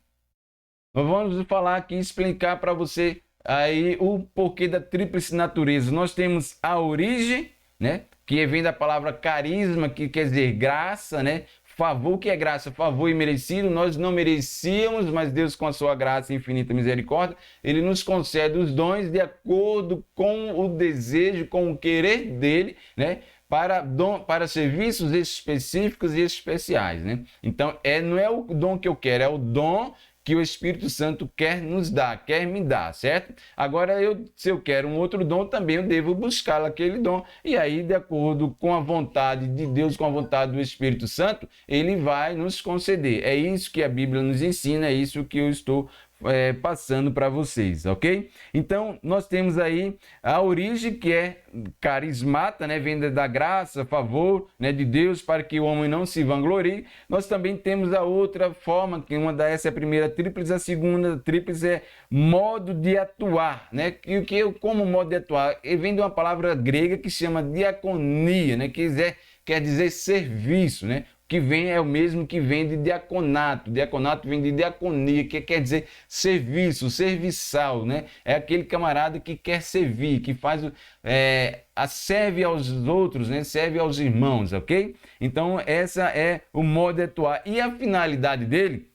Nós vamos falar aqui, explicar para você aí o porquê da tríplice natureza. Nós temos a origem, né? Que vem da palavra carisma, que quer dizer graça, né? Favor, que é graça, favor imerecido. Nós não merecíamos, mas Deus, com a sua graça e infinita misericórdia, Ele nos concede os dons de acordo com o desejo, com o querer dEle, né? Para serviços específicos e especiais, né? Então, não é o dom que eu quero, é o dom que o Espírito Santo quer nos dar, quer me dar, certo? Agora, se eu quero um outro dom, também eu devo buscar aquele dom. E aí, de acordo com a vontade de Deus, com a vontade do Espírito Santo, Ele vai nos conceder. É isso que a Bíblia nos ensina, é isso que eu estou passando para vocês, ok? Então, nós temos aí a origem, que é carismata, né? Vem da graça, favor, né, de Deus, para que o homem não se vanglorie. Nós também temos a outra forma, que essa é a primeira tríplice, a segunda tríplice é modo de atuar, né? Como modo de atuar? Vem de uma palavra grega que se chama diaconia, né? Quer dizer serviço, né? Que vem é o mesmo que vem de diaconato. Diaconato vem de diaconia, que quer dizer serviço, serviçal, né? É aquele camarada que quer servir, que faz serve aos outros, né? Serve aos irmãos, ok? Então, essa é o modo de atuar. E a finalidade dele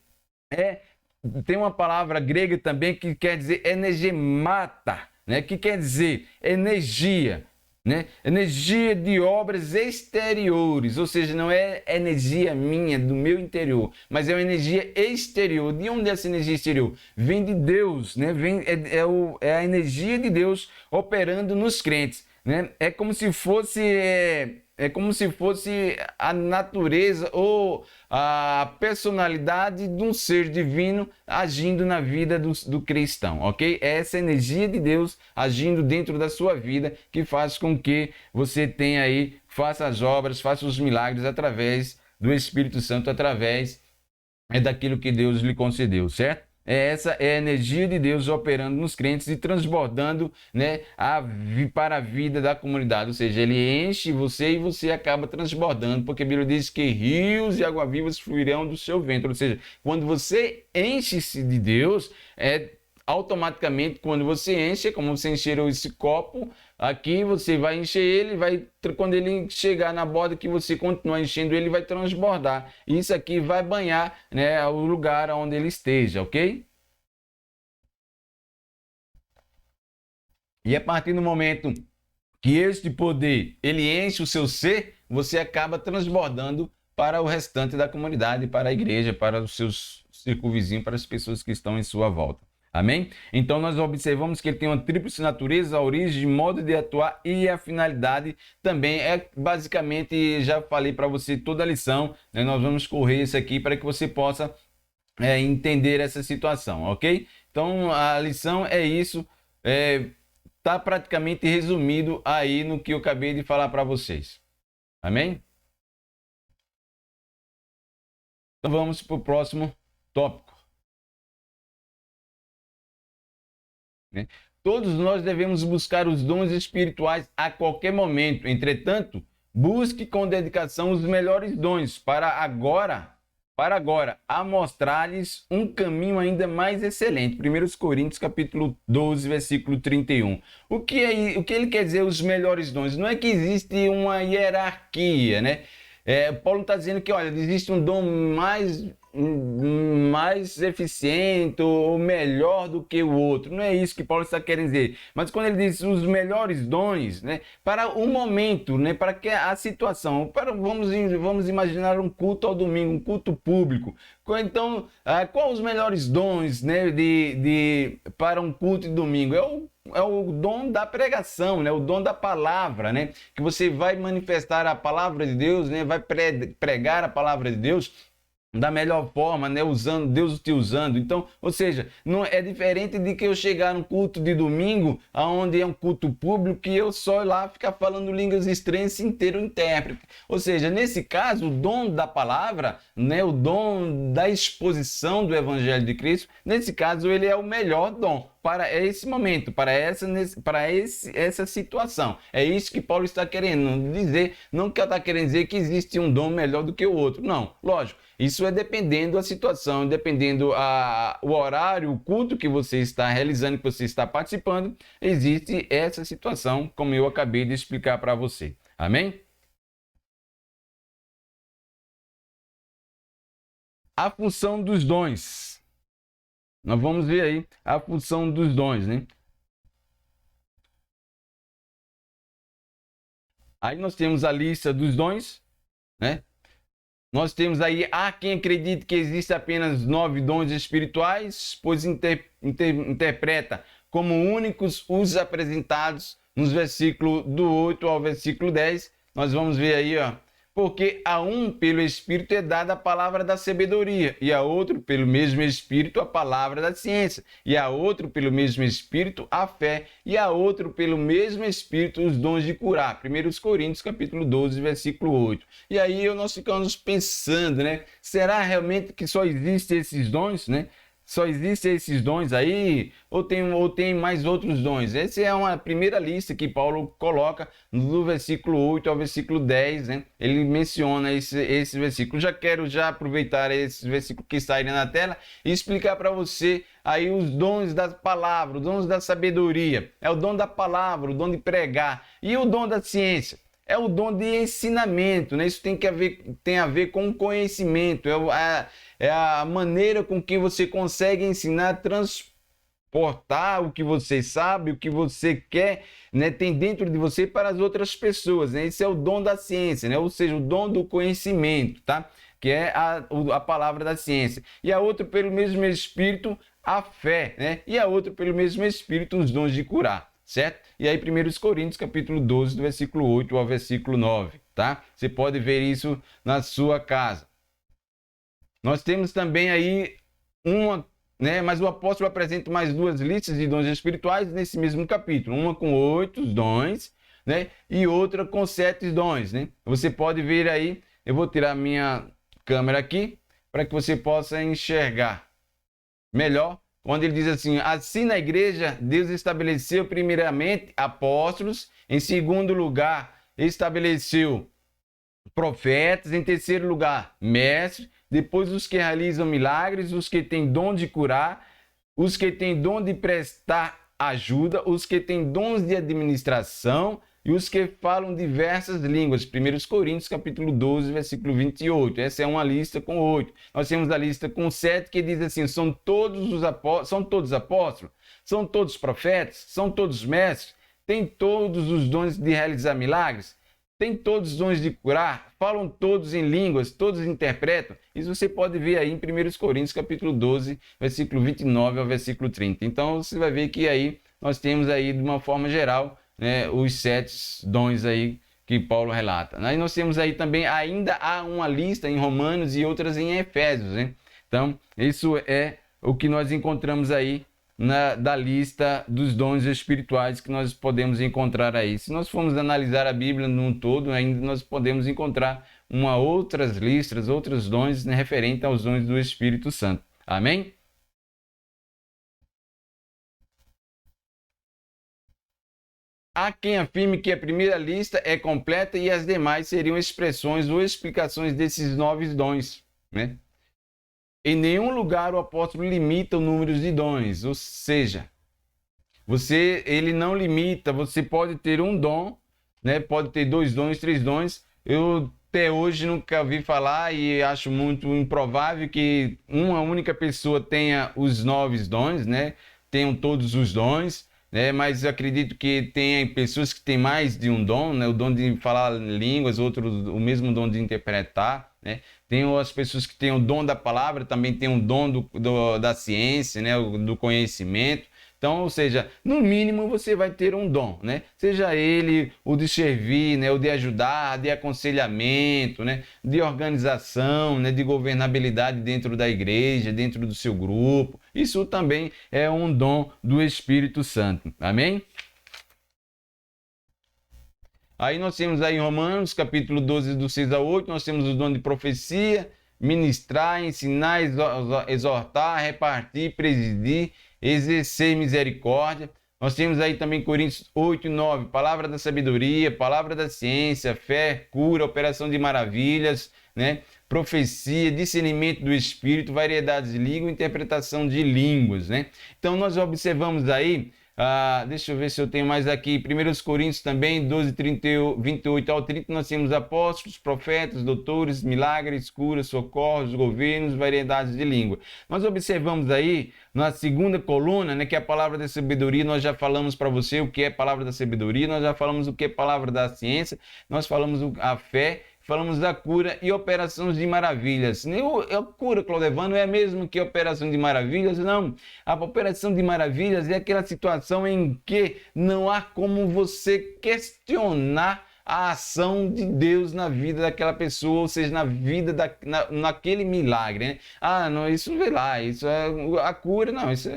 tem uma palavra grega também que quer dizer energemata, né? Que quer dizer energia, né? Energia de obras exteriores, ou seja, não é energia minha, do meu interior, mas é uma energia exterior. De onde é essa energia exterior? Vem de Deus, né? É a energia de Deus operando nos crentes, né? É como se fosse a natureza ou a personalidade de um ser divino agindo na vida do cristão, ok? É essa energia de Deus agindo dentro da sua vida que faz com que você tenha aí, faça as obras, faça os milagres através do Espírito Santo, através daquilo que Deus lhe concedeu, certo? Essa é a energia de Deus operando nos crentes e transbordando, né, para a vida da comunidade. Ou seja, ele enche você e você acaba transbordando, porque a Bíblia diz que rios e água-vivas fluirão do seu ventre. Ou seja, quando você enche-se de Deus, automaticamente, quando você enche, como você encheu esse copo, aqui você vai encher ele, quando ele chegar na borda que você continuar enchendo ele, vai transbordar. Isso aqui vai banhar, né, o lugar onde ele esteja, ok? E a partir do momento que este poder ele enche o seu ser, você acaba transbordando para o restante da comunidade, para a igreja, para os seus círculos vizinhos, para as pessoas que estão em sua volta. Amém? Então nós observamos que ele tem uma tríplice natureza, a origem, modo de atuar e a finalidade também. Basicamente, já falei para você toda a lição, né? Nós vamos correr isso aqui para que você possa entender essa situação, ok? Então a lição é isso, está praticamente resumido aí no que eu acabei de falar para vocês. Amém? Então vamos para o próximo tópico. Todos nós devemos buscar os dons espirituais a qualquer momento. Entretanto, busque com dedicação os melhores dons para agora, para agora amostrar-lhes um caminho ainda mais excelente. 1 Coríntios capítulo 12, versículo 31. O que ele quer dizer os melhores dons? Não é que existe uma hierarquia, né? Paulo está dizendo que, olha, existe um dom mais eficiente ou melhor do que o outro. Não é isso que Paulo está querendo dizer. Mas quando ele diz os melhores dons, né, para o momento, né, para que a situação, vamos imaginar um culto ao domingo, um culto público. Então, quais os melhores dons, né, para um culto de domingo? É o dom da pregação, né? O dom da palavra, né? Que você vai manifestar a palavra de Deus, né? Vai pregar a palavra de Deus da melhor forma, né? Usando Deus te usando. Então, ou seja, não é diferente de que eu chegar num culto de domingo, aonde é um culto público, que eu só lá ficar falando línguas estranhas sem ter um intérprete. Ou seja, nesse caso, o dom da palavra, né? O dom da exposição do Evangelho de Cristo, nesse caso, ele é o melhor dom para esse momento, para essa situação. É isso que Paulo está querendo dizer. Não que ele está querendo dizer que existe um dom melhor do que o outro. Não, lógico. Isso é dependendo da situação, dependendo o horário, o culto que você está realizando, que você está participando, existe essa situação, como eu acabei de explicar para você. Amém? A função dos dons. Nós vamos ver aí a função dos dons, né? Aí nós temos a lista dos dons, né? Nós temos aí, há quem acredite que existe apenas 9 dons espirituais, pois interpreta como únicos os apresentados nos versículos do 8 ao versículo 10. Nós vamos ver aí, ó. Porque a um pelo Espírito é dada a palavra da sabedoria, e a outro pelo mesmo Espírito a palavra da ciência, e a outro pelo mesmo Espírito a fé, e a outro pelo mesmo Espírito os dons de curar. 1 Coríntios capítulo 12, versículo 8. E aí nós ficamos pensando, né? Será realmente que só existem esses dons, né? Só existem esses dons aí? Ou tem mais outros dons? Essa é uma primeira lista que Paulo coloca do versículo 8 ao versículo 10, né? Ele menciona esse versículo. Já quero aproveitar esse versículo que está aí na tela e explicar para você aí os dons da palavra, os dons da sabedoria. É o dom da palavra, o dom de pregar. E o dom da ciência? É o dom de ensinamento, né? Isso tem a ver com conhecimento, é a maneira com que você consegue ensinar, transportar o que você sabe, o que você quer, né? Tem dentro de você para as outras pessoas, né? Esse é o dom da ciência, né? Ou seja, o dom do conhecimento, tá? Que é a palavra da ciência. E a outra, pelo mesmo Espírito, a fé, né? E a outra, pelo mesmo Espírito, os dons de curar. Certo? E aí 1 Coríntios capítulo 12, do versículo 8 ao versículo 9, tá? Você pode ver isso na sua casa. Nós temos também aí né? Mas o apóstolo apresenta mais 2 listas de dons espirituais nesse mesmo capítulo. Uma com 8 dons, né? E outra com 7 dons, né? Você pode ver aí, eu vou tirar minha câmera aqui para que você possa enxergar melhor. Quando ele diz assim na igreja, Deus estabeleceu primeiramente apóstolos, em segundo lugar, estabeleceu profetas, em terceiro lugar, mestres, depois os que realizam milagres, os que têm dom de curar, os que têm dom de prestar ajuda, os que têm dons de administração e os que falam diversas línguas. 1 Coríntios capítulo 12, versículo 28. Essa é uma lista com 8. Nós temos a lista com 7 que diz assim: são todos apóstolos? São todos profetas? São todos mestres? Têm todos os dons de realizar milagres? Têm todos os dons de curar? Falam todos em línguas? Todos interpretam? Isso você pode ver aí em 1 Coríntios capítulo 12, versículo 29 ao versículo 30. Então você vai ver que aí nós temos aí de uma forma geral, né, os 7 dons aí que Paulo relata. Aí nós temos aí também, ainda há uma lista em Romanos e outras em Efésios, né? Então, isso é o que nós encontramos aí da lista dos dons espirituais que nós podemos encontrar aí. Se nós formos analisar a Bíblia num todo, ainda nós podemos encontrar outras listas, outros dons, né, referentes aos dons do Espírito Santo. Amém? Há quem afirme que a primeira lista é completa e as demais seriam expressões ou explicações desses 9 dons, né? Em nenhum lugar o apóstolo limita o número de dons, ou seja, ele não limita, você pode ter um dom, né? Pode ter 2 dons, 3 dons. Eu até hoje nunca vi falar e acho muito improvável que uma única pessoa tenha os 9 dons, né? Tenham todos os dons, né? Mas eu acredito que tem pessoas que têm mais de um dom, né? O dom de falar línguas, outros o mesmo dom de interpretar, né? Tem as pessoas que têm o dom da palavra, também tem o dom da ciência, né? Do conhecimento. Então, ou seja, no mínimo você vai ter um dom, né? Seja ele o de servir, né? O de ajudar, de aconselhamento, né? De organização, né? De governabilidade dentro da igreja, dentro do seu grupo. Isso também é um dom do Espírito Santo. Amém? Aí nós temos aí em Romanos, capítulo 12, do 6 a 8, nós temos o dom de profecia, ministrar, ensinar, exortar, repartir, presidir, exercer misericórdia. Nós temos aí também Coríntios 8 e 9, palavra da sabedoria, palavra da ciência, fé, cura, operação de maravilhas, né? Profecia, discernimento do espírito, variedades de língua, interpretação de línguas, né? Então nós observamos aí, deixa eu ver se eu tenho mais aqui, 1 Coríntios também, 12, 28 ao 30, nós temos apóstolos, profetas, doutores, milagres, curas, socorros, governos, variedades de língua. Nós observamos aí, na segunda coluna, né, que é a palavra da sabedoria, nós já falamos para você o que é palavra da sabedoria, nós já falamos o que é palavra da ciência, nós falamos a fé, falamos da cura e operações de maravilhas. A cura, Claudevano, é mesmo que operação de maravilhas? Não. A operação de maravilhas é aquela situação em que não há como você questionar a ação de Deus na vida daquela pessoa, ou seja, na vida naquele milagre, né? Não, isso vê lá, isso é a cura, não, isso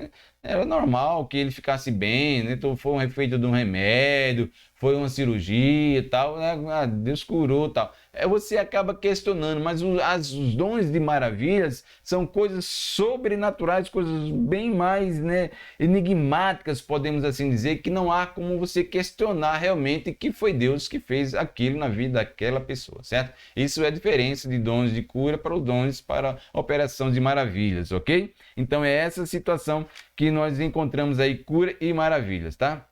era normal que ele ficasse bem, né? Então foi um efeito de um remédio, foi uma cirurgia e tal, né? Deus curou e tal. Você acaba questionando, mas os dons de maravilhas são coisas sobrenaturais, coisas bem mais, né, enigmáticas, podemos assim dizer, que não há como você questionar realmente que foi Deus que fez aquilo na vida daquela pessoa, certo? Isso é a diferença de dons de cura para os dons para operação de maravilhas, ok? Então é essa situação que nós encontramos aí, cura e maravilhas, tá?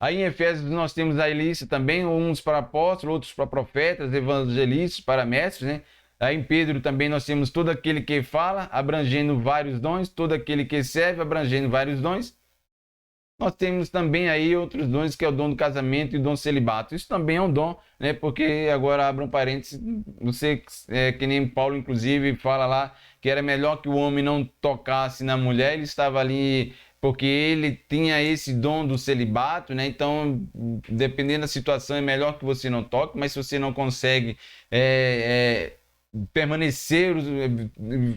Aí em Efésios nós temos a lista também, uns para apóstolos, outros para profetas, evangelistas, para mestres, né? Aí em Pedro também nós temos todo aquele que fala, abrangendo vários dons, todo aquele que serve, abrangendo vários dons. Nós temos também aí outros dons, que é o dom do casamento e o dom do celibato. Isso também é um dom, né? Porque agora abra um parênteses, você, que nem Paulo inclusive fala lá, que era melhor que o homem não tocasse na mulher, ele estava ali porque ele tinha esse dom do celibato, né? Então, dependendo da situação, é melhor que você não toque, mas se você não consegue permanecer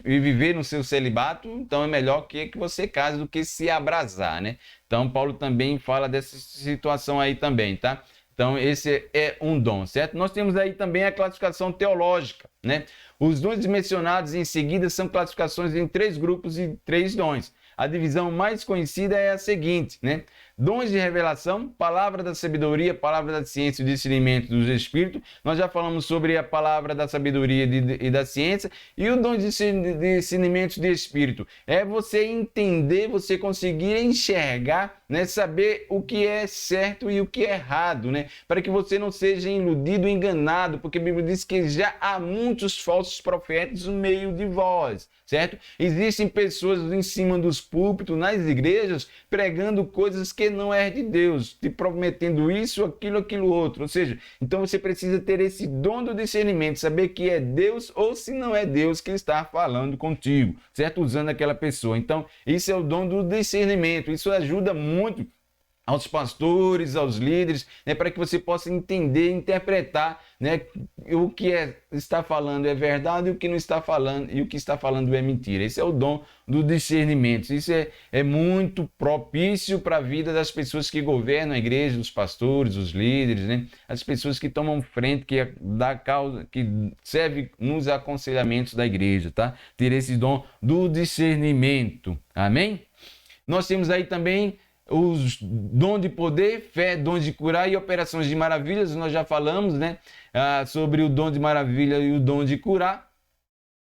e viver no seu celibato, então é melhor que você case do que se abrasar, né? Então, Paulo também fala dessa situação aí também, tá? Então, esse é um dom, certo? Nós temos aí também a classificação teológica, né? Os dons mencionados em seguida são classificações em 3 grupos e 3 dons. A divisão mais conhecida é a seguinte, né? Dons de revelação, palavra da sabedoria, palavra da ciência e discernimento dos espíritos. Nós já falamos sobre a palavra da sabedoria e da ciência. E o dom de discernimento de espírito é você entender, você conseguir enxergar, né? Saber o que é certo e o que é errado, né? Para que você não seja iludido, enganado, porque a Bíblia diz que já há muitos falsos profetas no meio de vós, certo? Existem pessoas em cima dos púlpitos, nas igrejas, pregando coisas que não é de Deus, te prometendo isso, aquilo outro. Ou seja, então você precisa ter esse dom do discernimento, saber que é Deus ou se não é Deus que está falando contigo, certo? Usando aquela pessoa. Então, isso é o dom do discernimento. Isso ajuda muito aos pastores, aos líderes, né, para que você possa entender, interpretar, né, o que está falando é verdade e o que não está falando, e o que está falando é mentira. Esse é o dom do discernimento. Isso é muito propício para a vida das pessoas que governam a igreja, os pastores, os líderes, né, as pessoas que tomam frente, que dá causa, que serve nos aconselhamentos da igreja, tá? Ter esse dom do discernimento. Amém? Nós temos aí também os dons de poder, fé, dons de curar e operações de maravilhas. Nós já falamos, né, sobre o dom de maravilha e o dom de curar.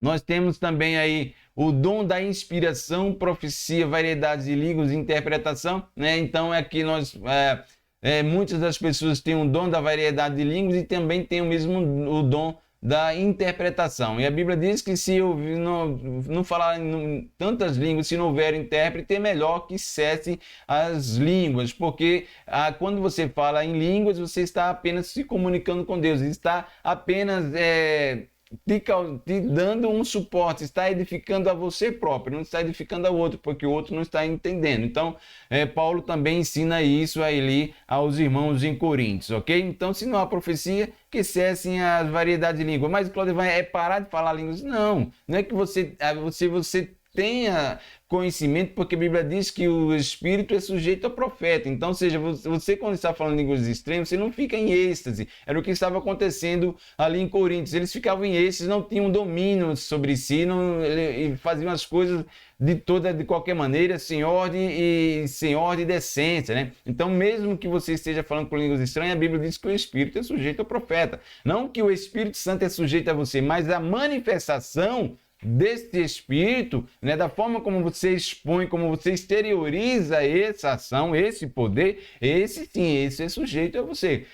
Nós temos também aí o dom da inspiração, profecia, variedades de línguas e interpretação, né? Então aqui muitas das pessoas têm o dom da variedade de línguas e também têm o dom da interpretação. E a Bíblia diz que se eu não falar em tantas línguas, se não houver intérprete, é melhor que cesse as línguas, porque quando você fala em línguas, você está apenas se comunicando com Deus, está apenas te dando um suporte, está edificando a você próprio, não está edificando ao outro, porque o outro não está entendendo. Então, Paulo também ensina isso ali aos irmãos em Coríntios, ok? Então, se não há profecia, que cessem as variedades de língua. Mas, Claudio, é parar de falar línguas? Não é que você tenha conhecimento, porque a Bíblia diz que o Espírito é sujeito a profeta. Então, ou seja, você quando está falando línguas estranhas, você não fica em êxtase. Era o que estava acontecendo ali em Coríntios. Eles ficavam em êxtase, não tinham domínio sobre si, e faziam as coisas de qualquer maneira, sem ordem e decência, né? Então, mesmo que você esteja falando com línguas estranhas, a Bíblia diz que o Espírito é sujeito ao profeta. Não que o Espírito Santo é sujeito a você, mas a manifestação desse Espírito, né, da forma como você expõe, como você exterioriza essa ação, esse poder, esse é sujeito a você.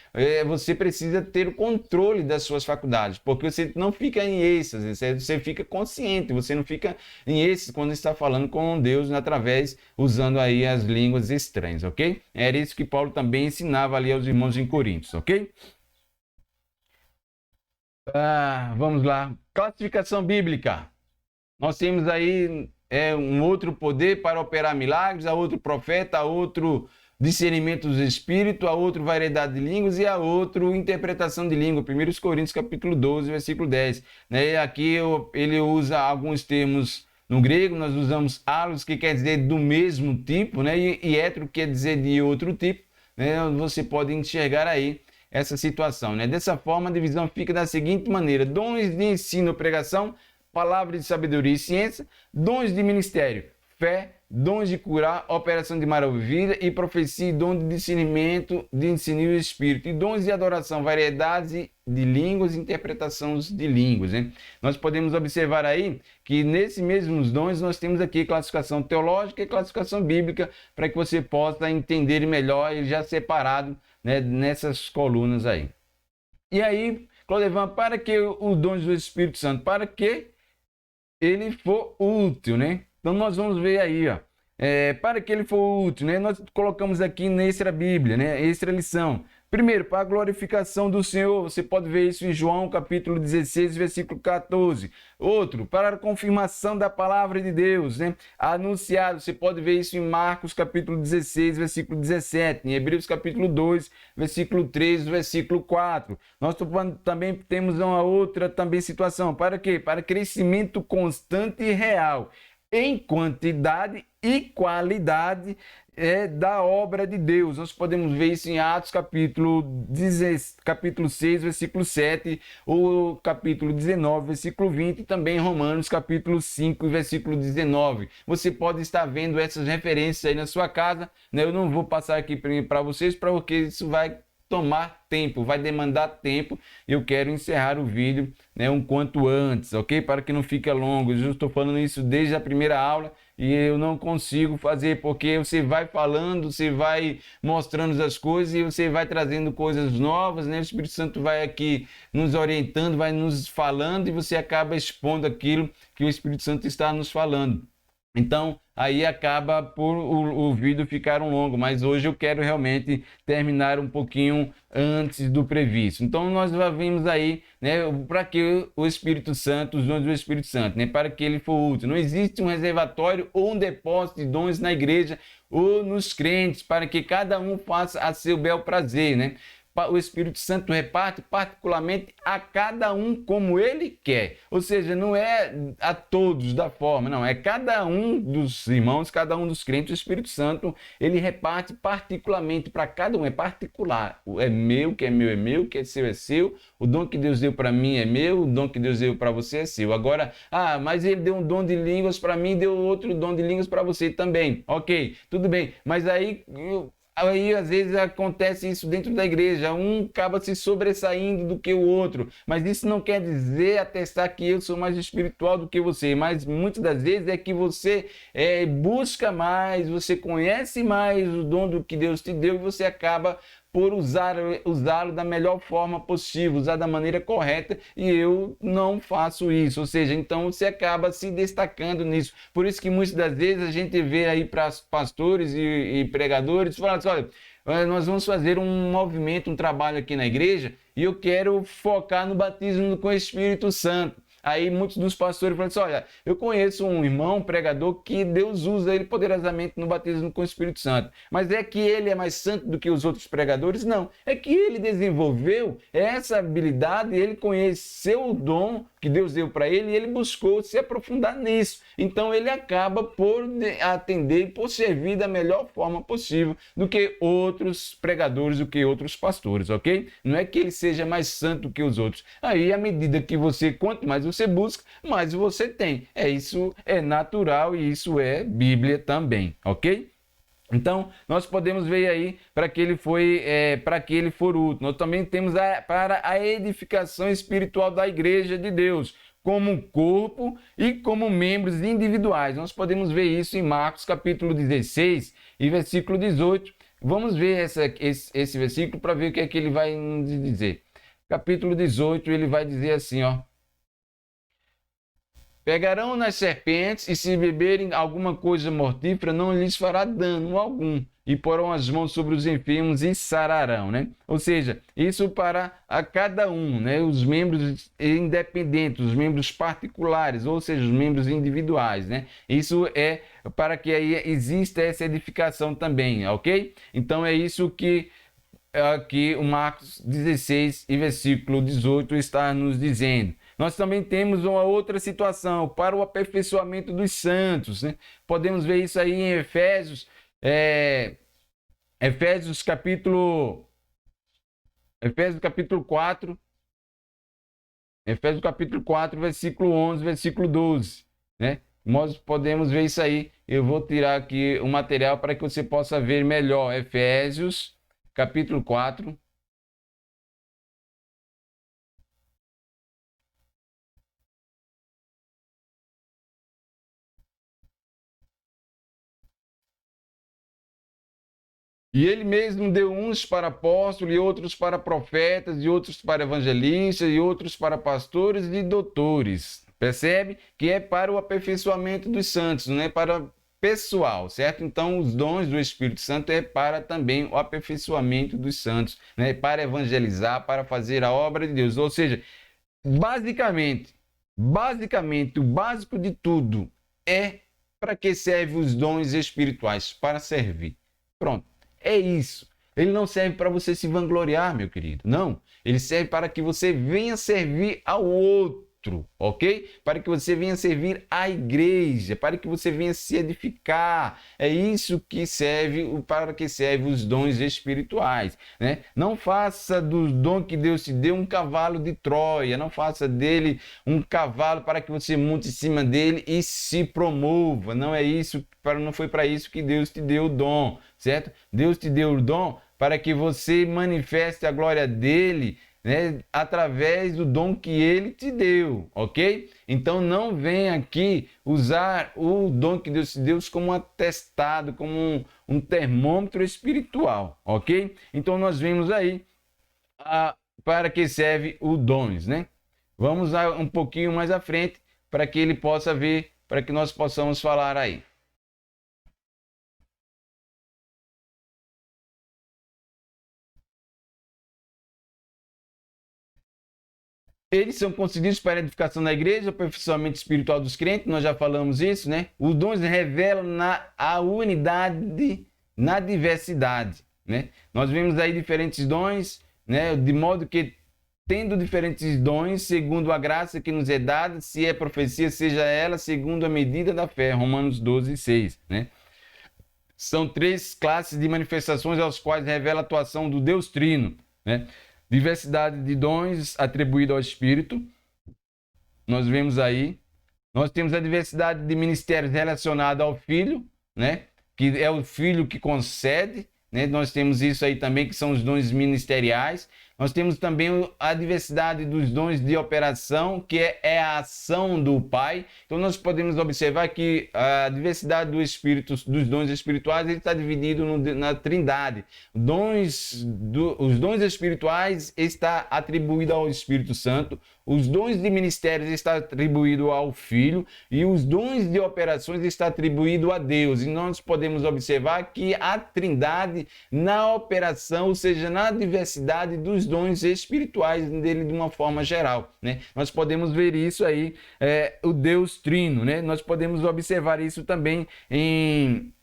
Você precisa ter o controle das suas faculdades, porque você não fica em êxtase, você fica consciente, você não fica em êxtase quando está falando com Deus usando aí as línguas estranhas, ok? Era isso que Paulo também ensinava ali aos irmãos em Coríntios, ok? Vamos lá. Classificação bíblica. Nós temos aí um outro poder para operar milagres, a outro profeta, a outro discernimento dos espíritos, a outro variedade de línguas e a outro interpretação de língua. 1 Coríntios capítulo 12, versículo 10. Né? Aqui ele usa alguns termos no grego, nós usamos alos, que quer dizer do mesmo tipo, né? E hétero quer dizer de outro tipo. Né? Você pode enxergar aí essa situação. Né? Dessa forma, a divisão fica da seguinte maneira: dons de ensino, pregação, palavra de sabedoria e ciência, dons de ministério, fé, dons de curar, operação de maravilha e profecia, e dom de discernimento, de ensino e espírito, e dons de adoração, variedades de línguas e interpretação de línguas. Né? Nós podemos observar aí que nesses mesmos dons nós temos aqui classificação teológica e classificação bíblica, para que você possa entender melhor e já separado, né, nessas colunas aí. E aí, Claudevan, para que os dons do Espírito Santo? Para que ele for útil, né? Então nós vamos ver aí, ó, para que ele for útil, né? Nós colocamos aqui na Extra Bíblia, né? Extra lição. Primeiro, para a glorificação do Senhor, você pode ver isso em João capítulo 16, versículo 14. Outro, para a confirmação da palavra de Deus, né? Anunciado, você pode ver isso em Marcos capítulo 16, versículo 17, em Hebreus capítulo 2, versículo 3, versículo 4. Nós também temos uma outra situação, para quê? Para crescimento constante e real, em quantidade e qualidade da obra de Deus. Nós podemos ver isso em Atos capítulo 6, versículo 7, ou capítulo 19, versículo 20, e também em Romanos capítulo 5, versículo 19. Você pode estar vendo essas referências aí na sua casa, né? Eu não vou passar aqui para vocês, porque isso vai tomar tempo, vai demandar tempo. Eu quero encerrar o vídeo, né, um quanto antes, ok? Para que não fique longo. Eu estou falando isso desde a primeira aula e eu não consigo fazer, porque você vai falando, você vai mostrando as coisas e você vai trazendo coisas novas, né? O Espírito Santo vai aqui nos orientando, vai nos falando e você acaba expondo aquilo que o Espírito Santo está nos falando. Então, aí acaba por o vídeo ficar longo, mas hoje eu quero realmente terminar um pouquinho antes do previsto. Então, nós vimos aí, né, para que o Espírito Santo, os dons do Espírito Santo, né, para que ele for útil. Não existe um reservatório ou um depósito de dons na igreja ou nos crentes, para que cada um faça a seu bel prazer, né? O Espírito Santo reparte particularmente a cada um como ele quer. Ou seja, não é a todos da forma, não. É cada um dos irmãos, cada um dos crentes, o Espírito Santo, ele reparte particularmente para cada um. É particular. É meu, que é meu, é meu, que é seu, é seu. O dom que Deus deu para mim é meu, o dom que Deus deu para você é seu. Agora, mas ele deu um dom de línguas para mim, deu outro dom de línguas para você também. Ok, tudo bem. Mas aí aí às vezes acontece isso dentro da igreja, um acaba se sobressaindo do que o outro, mas isso não quer dizer atestar que eu sou mais espiritual do que você, mas muitas das vezes é que você busca mais, você conhece mais o dom do que Deus te deu e você acaba por usá-lo da melhor forma possível, usar da maneira correta, e eu não faço isso. Ou seja, então você acaba se destacando nisso. Por isso que muitas das vezes a gente vê aí para pastores e pregadores falando assim, olha, nós vamos fazer um movimento, um trabalho aqui na igreja, e eu quero focar no batismo com o Espírito Santo. Aí muitos dos pastores falam assim, olha, eu conheço um irmão, um pregador, que Deus usa ele poderosamente no batismo com o Espírito Santo. Mas é que ele é mais santo do que os outros pregadores? Não. É que ele desenvolveu essa habilidade, ele conheceu o dom que Deus deu para ele e ele buscou se aprofundar nisso. Então ele acaba por atender, por servir da melhor forma possível do que outros pregadores, do que outros pastores, ok? Não é que ele seja mais santo que os outros. Aí, à medida que você, quanto mais você busca, mais você tem. Isso é natural e isso é Bíblia também, ok? Então, nós podemos ver aí para que ele for útil. Nós também temos para a edificação espiritual da igreja de Deus, como corpo e como membros individuais. Nós podemos ver isso em Marcos capítulo 16 e versículo 18. Vamos ver esse versículo para ver o que é que ele vai nos dizer. Capítulo 18, ele vai dizer assim, ó. Pegarão nas serpentes e se beberem alguma coisa mortífera, não lhes fará dano algum. E porão as mãos sobre os enfermos e sararão, né? Ou seja, isso para a cada um, né? Os membros independentes, os membros particulares, ou seja, os membros individuais, né? Isso é para que aí exista essa edificação também, ok? Então é isso que aqui o Marcos 16 e versículo 18 está nos dizendo. Nós também temos uma outra situação para o aperfeiçoamento dos santos, né? Podemos ver isso aí em Efésios capítulo 4, versículo 11, versículo 12, né? Nós podemos ver isso aí. Eu vou tirar aqui o material para que você possa ver melhor. Efésios capítulo 4. E ele mesmo deu uns para apóstolos, e outros para profetas, e outros para evangelistas, e outros para pastores e doutores. Percebe? Que é para o aperfeiçoamento dos santos, não é para pessoal, certo? Então, os dons do Espírito Santo é para também o aperfeiçoamento dos santos, né? Para evangelizar, para fazer a obra de Deus. Ou seja, basicamente, o básico de tudo é para que servem os dons espirituais? Para servir. Pronto. É isso. Ele não serve para você se vangloriar, meu querido. Não. Ele serve para que você venha servir ao outro, ok? Para que você venha servir à igreja, para que você venha se edificar. É isso que serve, para que servem os dons espirituais, né? Não faça do dom que Deus te deu um cavalo de Troia. Não faça dele um cavalo para que você monte em cima dele e se promova. Não é isso, não foi para isso que Deus te deu o dom. Certo? Deus te deu o dom para que você manifeste a glória dele, né, através do dom que ele te deu, ok? Então não venha aqui usar o dom que Deus te deu como um atestado, como um termômetro espiritual, ok? Então nós vemos aí para que serve o dons, né? Vamos um pouquinho mais à frente para que ele possa ver, para que nós possamos falar aí. Eles são concedidos para a edificação da igreja, aperfeiçoamento espiritual dos crentes, nós já falamos isso, né? Os dons revelam a unidade na diversidade, né? Nós vemos aí diferentes dons, né? De modo que, tendo diferentes dons, segundo a graça que nos é dada, se é profecia, seja ela segundo a medida da fé, Romanos 12, 6, né? São 3 classes de manifestações aos quais revela a atuação do Deus Trino, né? Diversidade de dons atribuídos ao Espírito, nós vemos aí. Nós temos a diversidade de ministérios relacionados ao Filho, né? Que é o Filho que concede, né? Nós temos isso aí também, que são os dons ministeriais. Nós temos também a diversidade dos dons de operação, que é a ação do Pai. Então, nós podemos observar que a diversidade dos dons espirituais ele está dividido na Trindade. Os dons espirituais está atribuído ao Espírito Santo, os dons de ministérios está atribuído ao Filho e os dons de operações está atribuído a Deus. E nós podemos observar que a Trindade na operação, ou seja, na diversidade dos dons espirituais dele de uma forma geral, né? Nós podemos ver isso aí, o Deus Trino, né? Nós podemos observar isso também em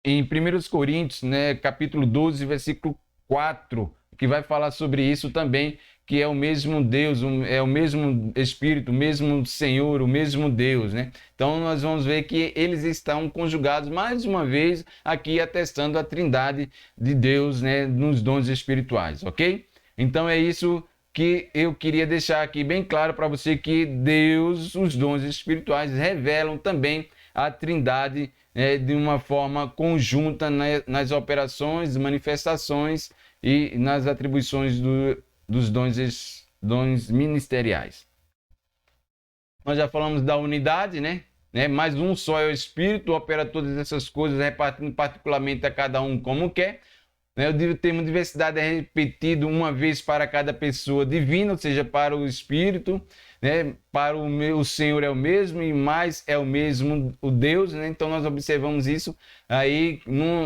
1 Coríntios, né, capítulo 12, versículo 4, que vai falar sobre isso também, que é o mesmo Deus, é o mesmo Espírito, o mesmo Senhor, o mesmo Deus, né? Então nós vamos ver que eles estão conjugados mais uma vez aqui atestando a trindade de Deus, né, nos dons espirituais, ok? Então é isso que eu queria deixar aqui bem claro para você, que Deus, os dons espirituais revelam também a trindade, né, de uma forma conjunta nas operações, manifestações e nas atribuições dos dons ministeriais. Nós já falamos da unidade, né? Mas um só é o Espírito, opera todas essas coisas, repartindo particularmente a cada um como quer. O termo diversidade é repetido uma vez para cada pessoa divina, ou seja, para o Espírito, né? Para o Senhor é o mesmo e mais é o mesmo o Deus, né? Então nós observamos isso aí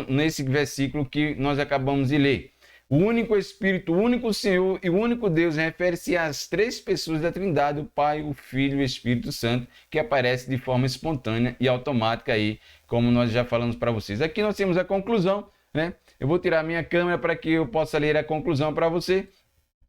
nesse versículo que nós acabamos de ler. O único Espírito, o único Senhor e o único Deus refere-se às três pessoas da Trindade, o Pai, o Filho e o Espírito Santo, que aparece de forma espontânea e automática aí, como nós já falamos para vocês. Aqui nós temos a conclusão, né? Eu vou tirar minha câmera para que eu possa ler a conclusão para você.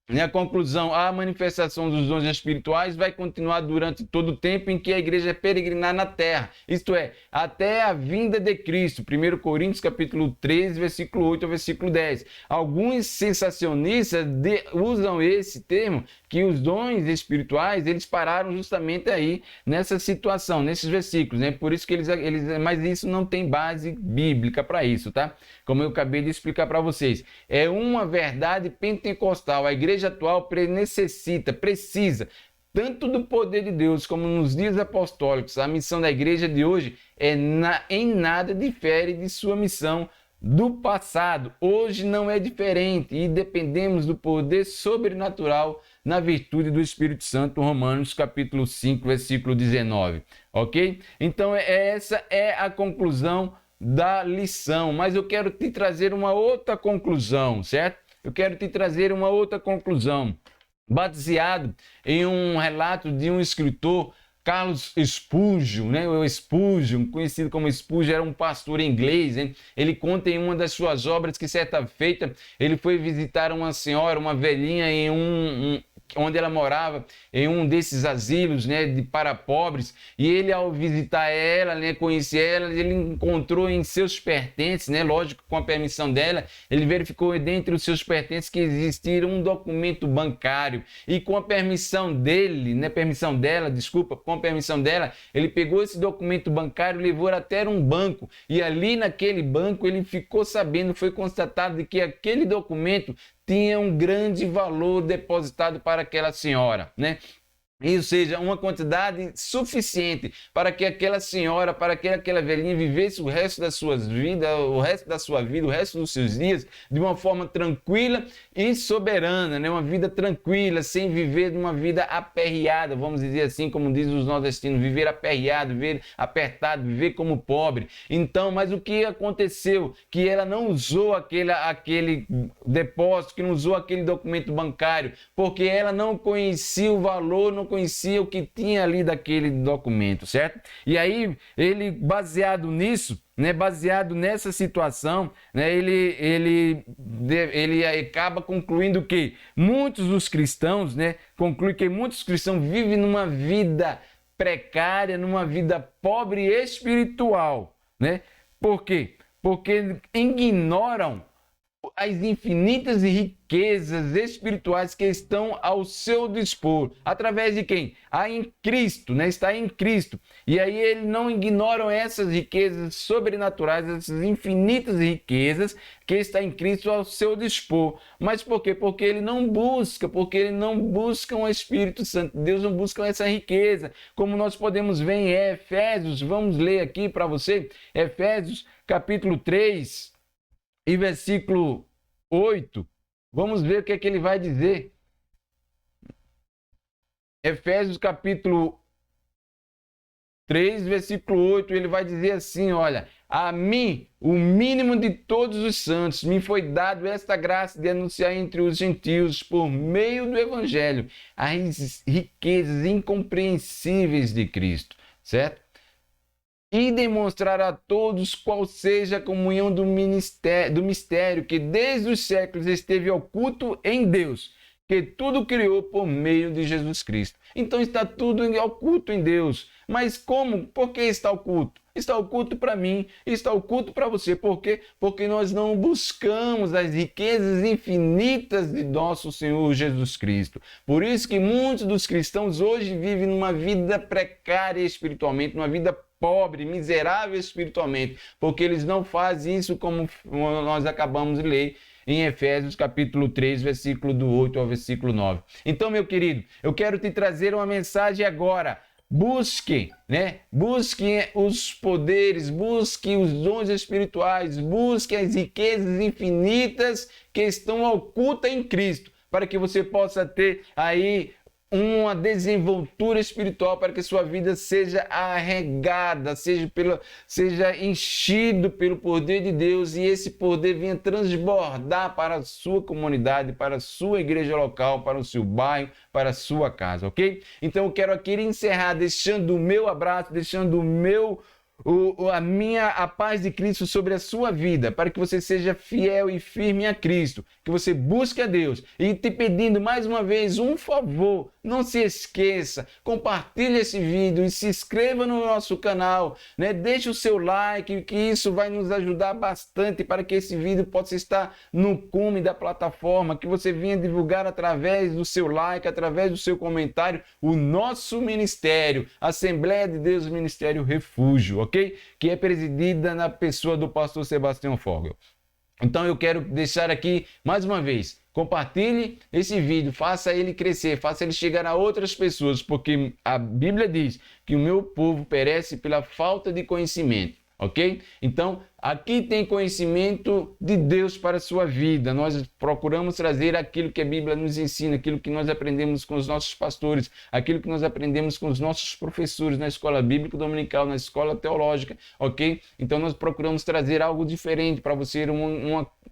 A conclusão, a manifestação dos dons espirituais vai continuar durante todo o tempo em que a igreja peregrinar na terra, isto é, até a vinda de Cristo. 1 Coríntios capítulo 13, versículo 8 ao versículo 10. Alguns sensacionistas usam esse termo, que os dons espirituais, eles pararam justamente aí nessa situação, nesses versículos, né? Por isso que mas isso não tem base bíblica para isso, tá? Como eu acabei de explicar para vocês. É uma verdade pentecostal. A igreja atual precisa tanto do poder de Deus como nos dias apostólicos. A missão da igreja de hoje em nada difere de sua missão do passado. Hoje não é diferente e dependemos do poder sobrenatural na virtude do Espírito Santo, Romanos capítulo 5, versículo 19, ok? Então essa é a conclusão da lição, mas eu quero te trazer uma outra conclusão, certo? Eu quero te trazer uma outra conclusão, baseado em um relato de um escritor, Carlos Spurgeon, né? O Spurgeon, conhecido como Spurgeon, era um pastor inglês, hein? Ele conta em uma das suas obras que certa feita ele foi visitar uma senhora, uma velhinha onde ela morava, em um desses asilos, né, para pobres, e ele, ao visitar ela, né, conhecer ela, ele encontrou em seus pertences, né, lógico, com a permissão dela, ele verificou dentre os seus pertences que existia um documento bancário, e com a permissão dele, né, com a permissão dela, ele pegou esse documento bancário e levou até um banco, e ali naquele banco ele ficou sabendo, foi constatado de que aquele documento tinha um grande valor depositado para aquela senhora, né? Ou seja, uma quantidade suficiente para que aquela senhora, para que aquela velhinha vivesse o resto da sua vida, o resto dos seus dias, de uma forma tranquila e soberana, né? Uma vida tranquila, sem viver de uma vida aperreada, vamos dizer assim, como dizem os nordestinos, viver aperreado, viver apertado, viver como pobre. Então, mas o que aconteceu? Que ela não usou aquele depósito, que não usou aquele documento bancário, porque ela não conhecia o valor, não conhecia o que tinha ali daquele documento, certo? E aí, ele, baseado nisso, né, baseado nessa situação, né, ele acaba concluindo que muitos dos cristãos, né, conclui que muitos cristãos vivem numa vida precária, numa vida pobre espiritual, né? Por quê? Porque ignoram as infinitas riquezas espirituais que estão ao seu dispor. Através de quem? Em Cristo, né? Está em Cristo. E aí eles não ignoram essas riquezas sobrenaturais, essas infinitas riquezas que está em Cristo ao seu dispor. Mas por quê? Porque ele não busca, porque ele não busca o Espírito Santo. Deus não busca essa riqueza. Como nós podemos ver em Efésios, vamos ler aqui para você, Efésios capítulo 3 e versículo 8. Vamos ver o que é que ele vai dizer. Efésios capítulo 3, versículo 8, ele vai dizer assim, olha: a mim, o mínimo de todos os santos, me foi dado esta graça de anunciar entre os gentios, por meio do Evangelho, as riquezas incompreensíveis de Cristo, certo? E demonstrar a todos qual seja a comunhão do mistério que desde os séculos esteve oculto em Deus, que tudo criou por meio de Jesus Cristo. Então está tudo oculto em Deus. Mas como? Por que está oculto? Está oculto para mim, está oculto para você. Por quê? Porque nós não buscamos as riquezas infinitas de nosso Senhor Jesus Cristo. Por isso que muitos dos cristãos hoje vivem numa vida precária espiritualmente, numa vida pobre, miserável espiritualmente, porque eles não fazem isso como nós acabamos de ler em Efésios capítulo 3, versículo do 8 ao versículo 9. Então, meu querido, eu quero te trazer uma mensagem agora. Busque, né? Busque os poderes, busque os dons espirituais, busque as riquezas infinitas que estão ocultas em Cristo, para que você possa ter aí uma desenvoltura espiritual, para que sua vida seja arregada, seja enchido pelo poder de Deus, e esse poder venha transbordar para a sua comunidade, para a sua igreja local, para o seu bairro, para a sua casa, ok? Então eu quero aqui encerrar deixando o meu abraço, deixando a paz de Cristo sobre a sua vida, para que você seja fiel e firme a Cristo, que você busque a Deus, e te pedindo mais uma vez um favor: não se esqueça, compartilhe esse vídeo e se inscreva no nosso canal, né? Deixe o seu like, que isso vai nos ajudar bastante para que esse vídeo possa estar no cume da plataforma, que você venha divulgar através do seu like, através do seu comentário, o nosso ministério, Assembleia de Deus Ministério Refúgio, ok? Que é presidida na pessoa do pastor Sebastião Fogel. Então eu quero deixar aqui mais uma vez: compartilhe esse vídeo, faça ele crescer, faça ele chegar a outras pessoas, porque a Bíblia diz que o meu povo perece pela falta de conhecimento, ok? Então aqui tem conhecimento de Deus para a sua vida. Nós procuramos trazer aquilo que a Bíblia nos ensina, aquilo que nós aprendemos com os nossos pastores, aquilo que nós aprendemos com os nossos professores na escola bíblica dominical, na escola teológica, ok? Então nós procuramos trazer algo diferente para você,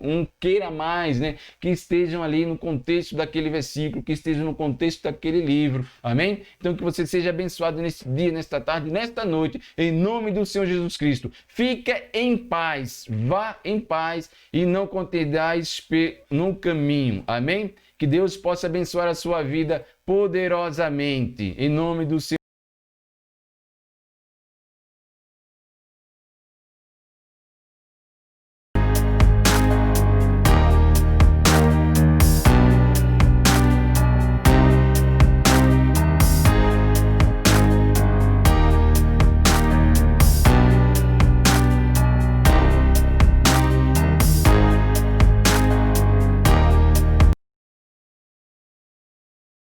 um queira mais, né? Que estejam ali no contexto daquele versículo, que estejam no contexto daquele livro, amém? Então que você seja abençoado nesse dia, nesta tarde, nesta noite, em nome do Senhor Jesus Cristo. Fica em paz. Vá em paz e não contendais no caminho. Amém? Que Deus possa abençoar a sua vida poderosamente. Em nome do Senhor.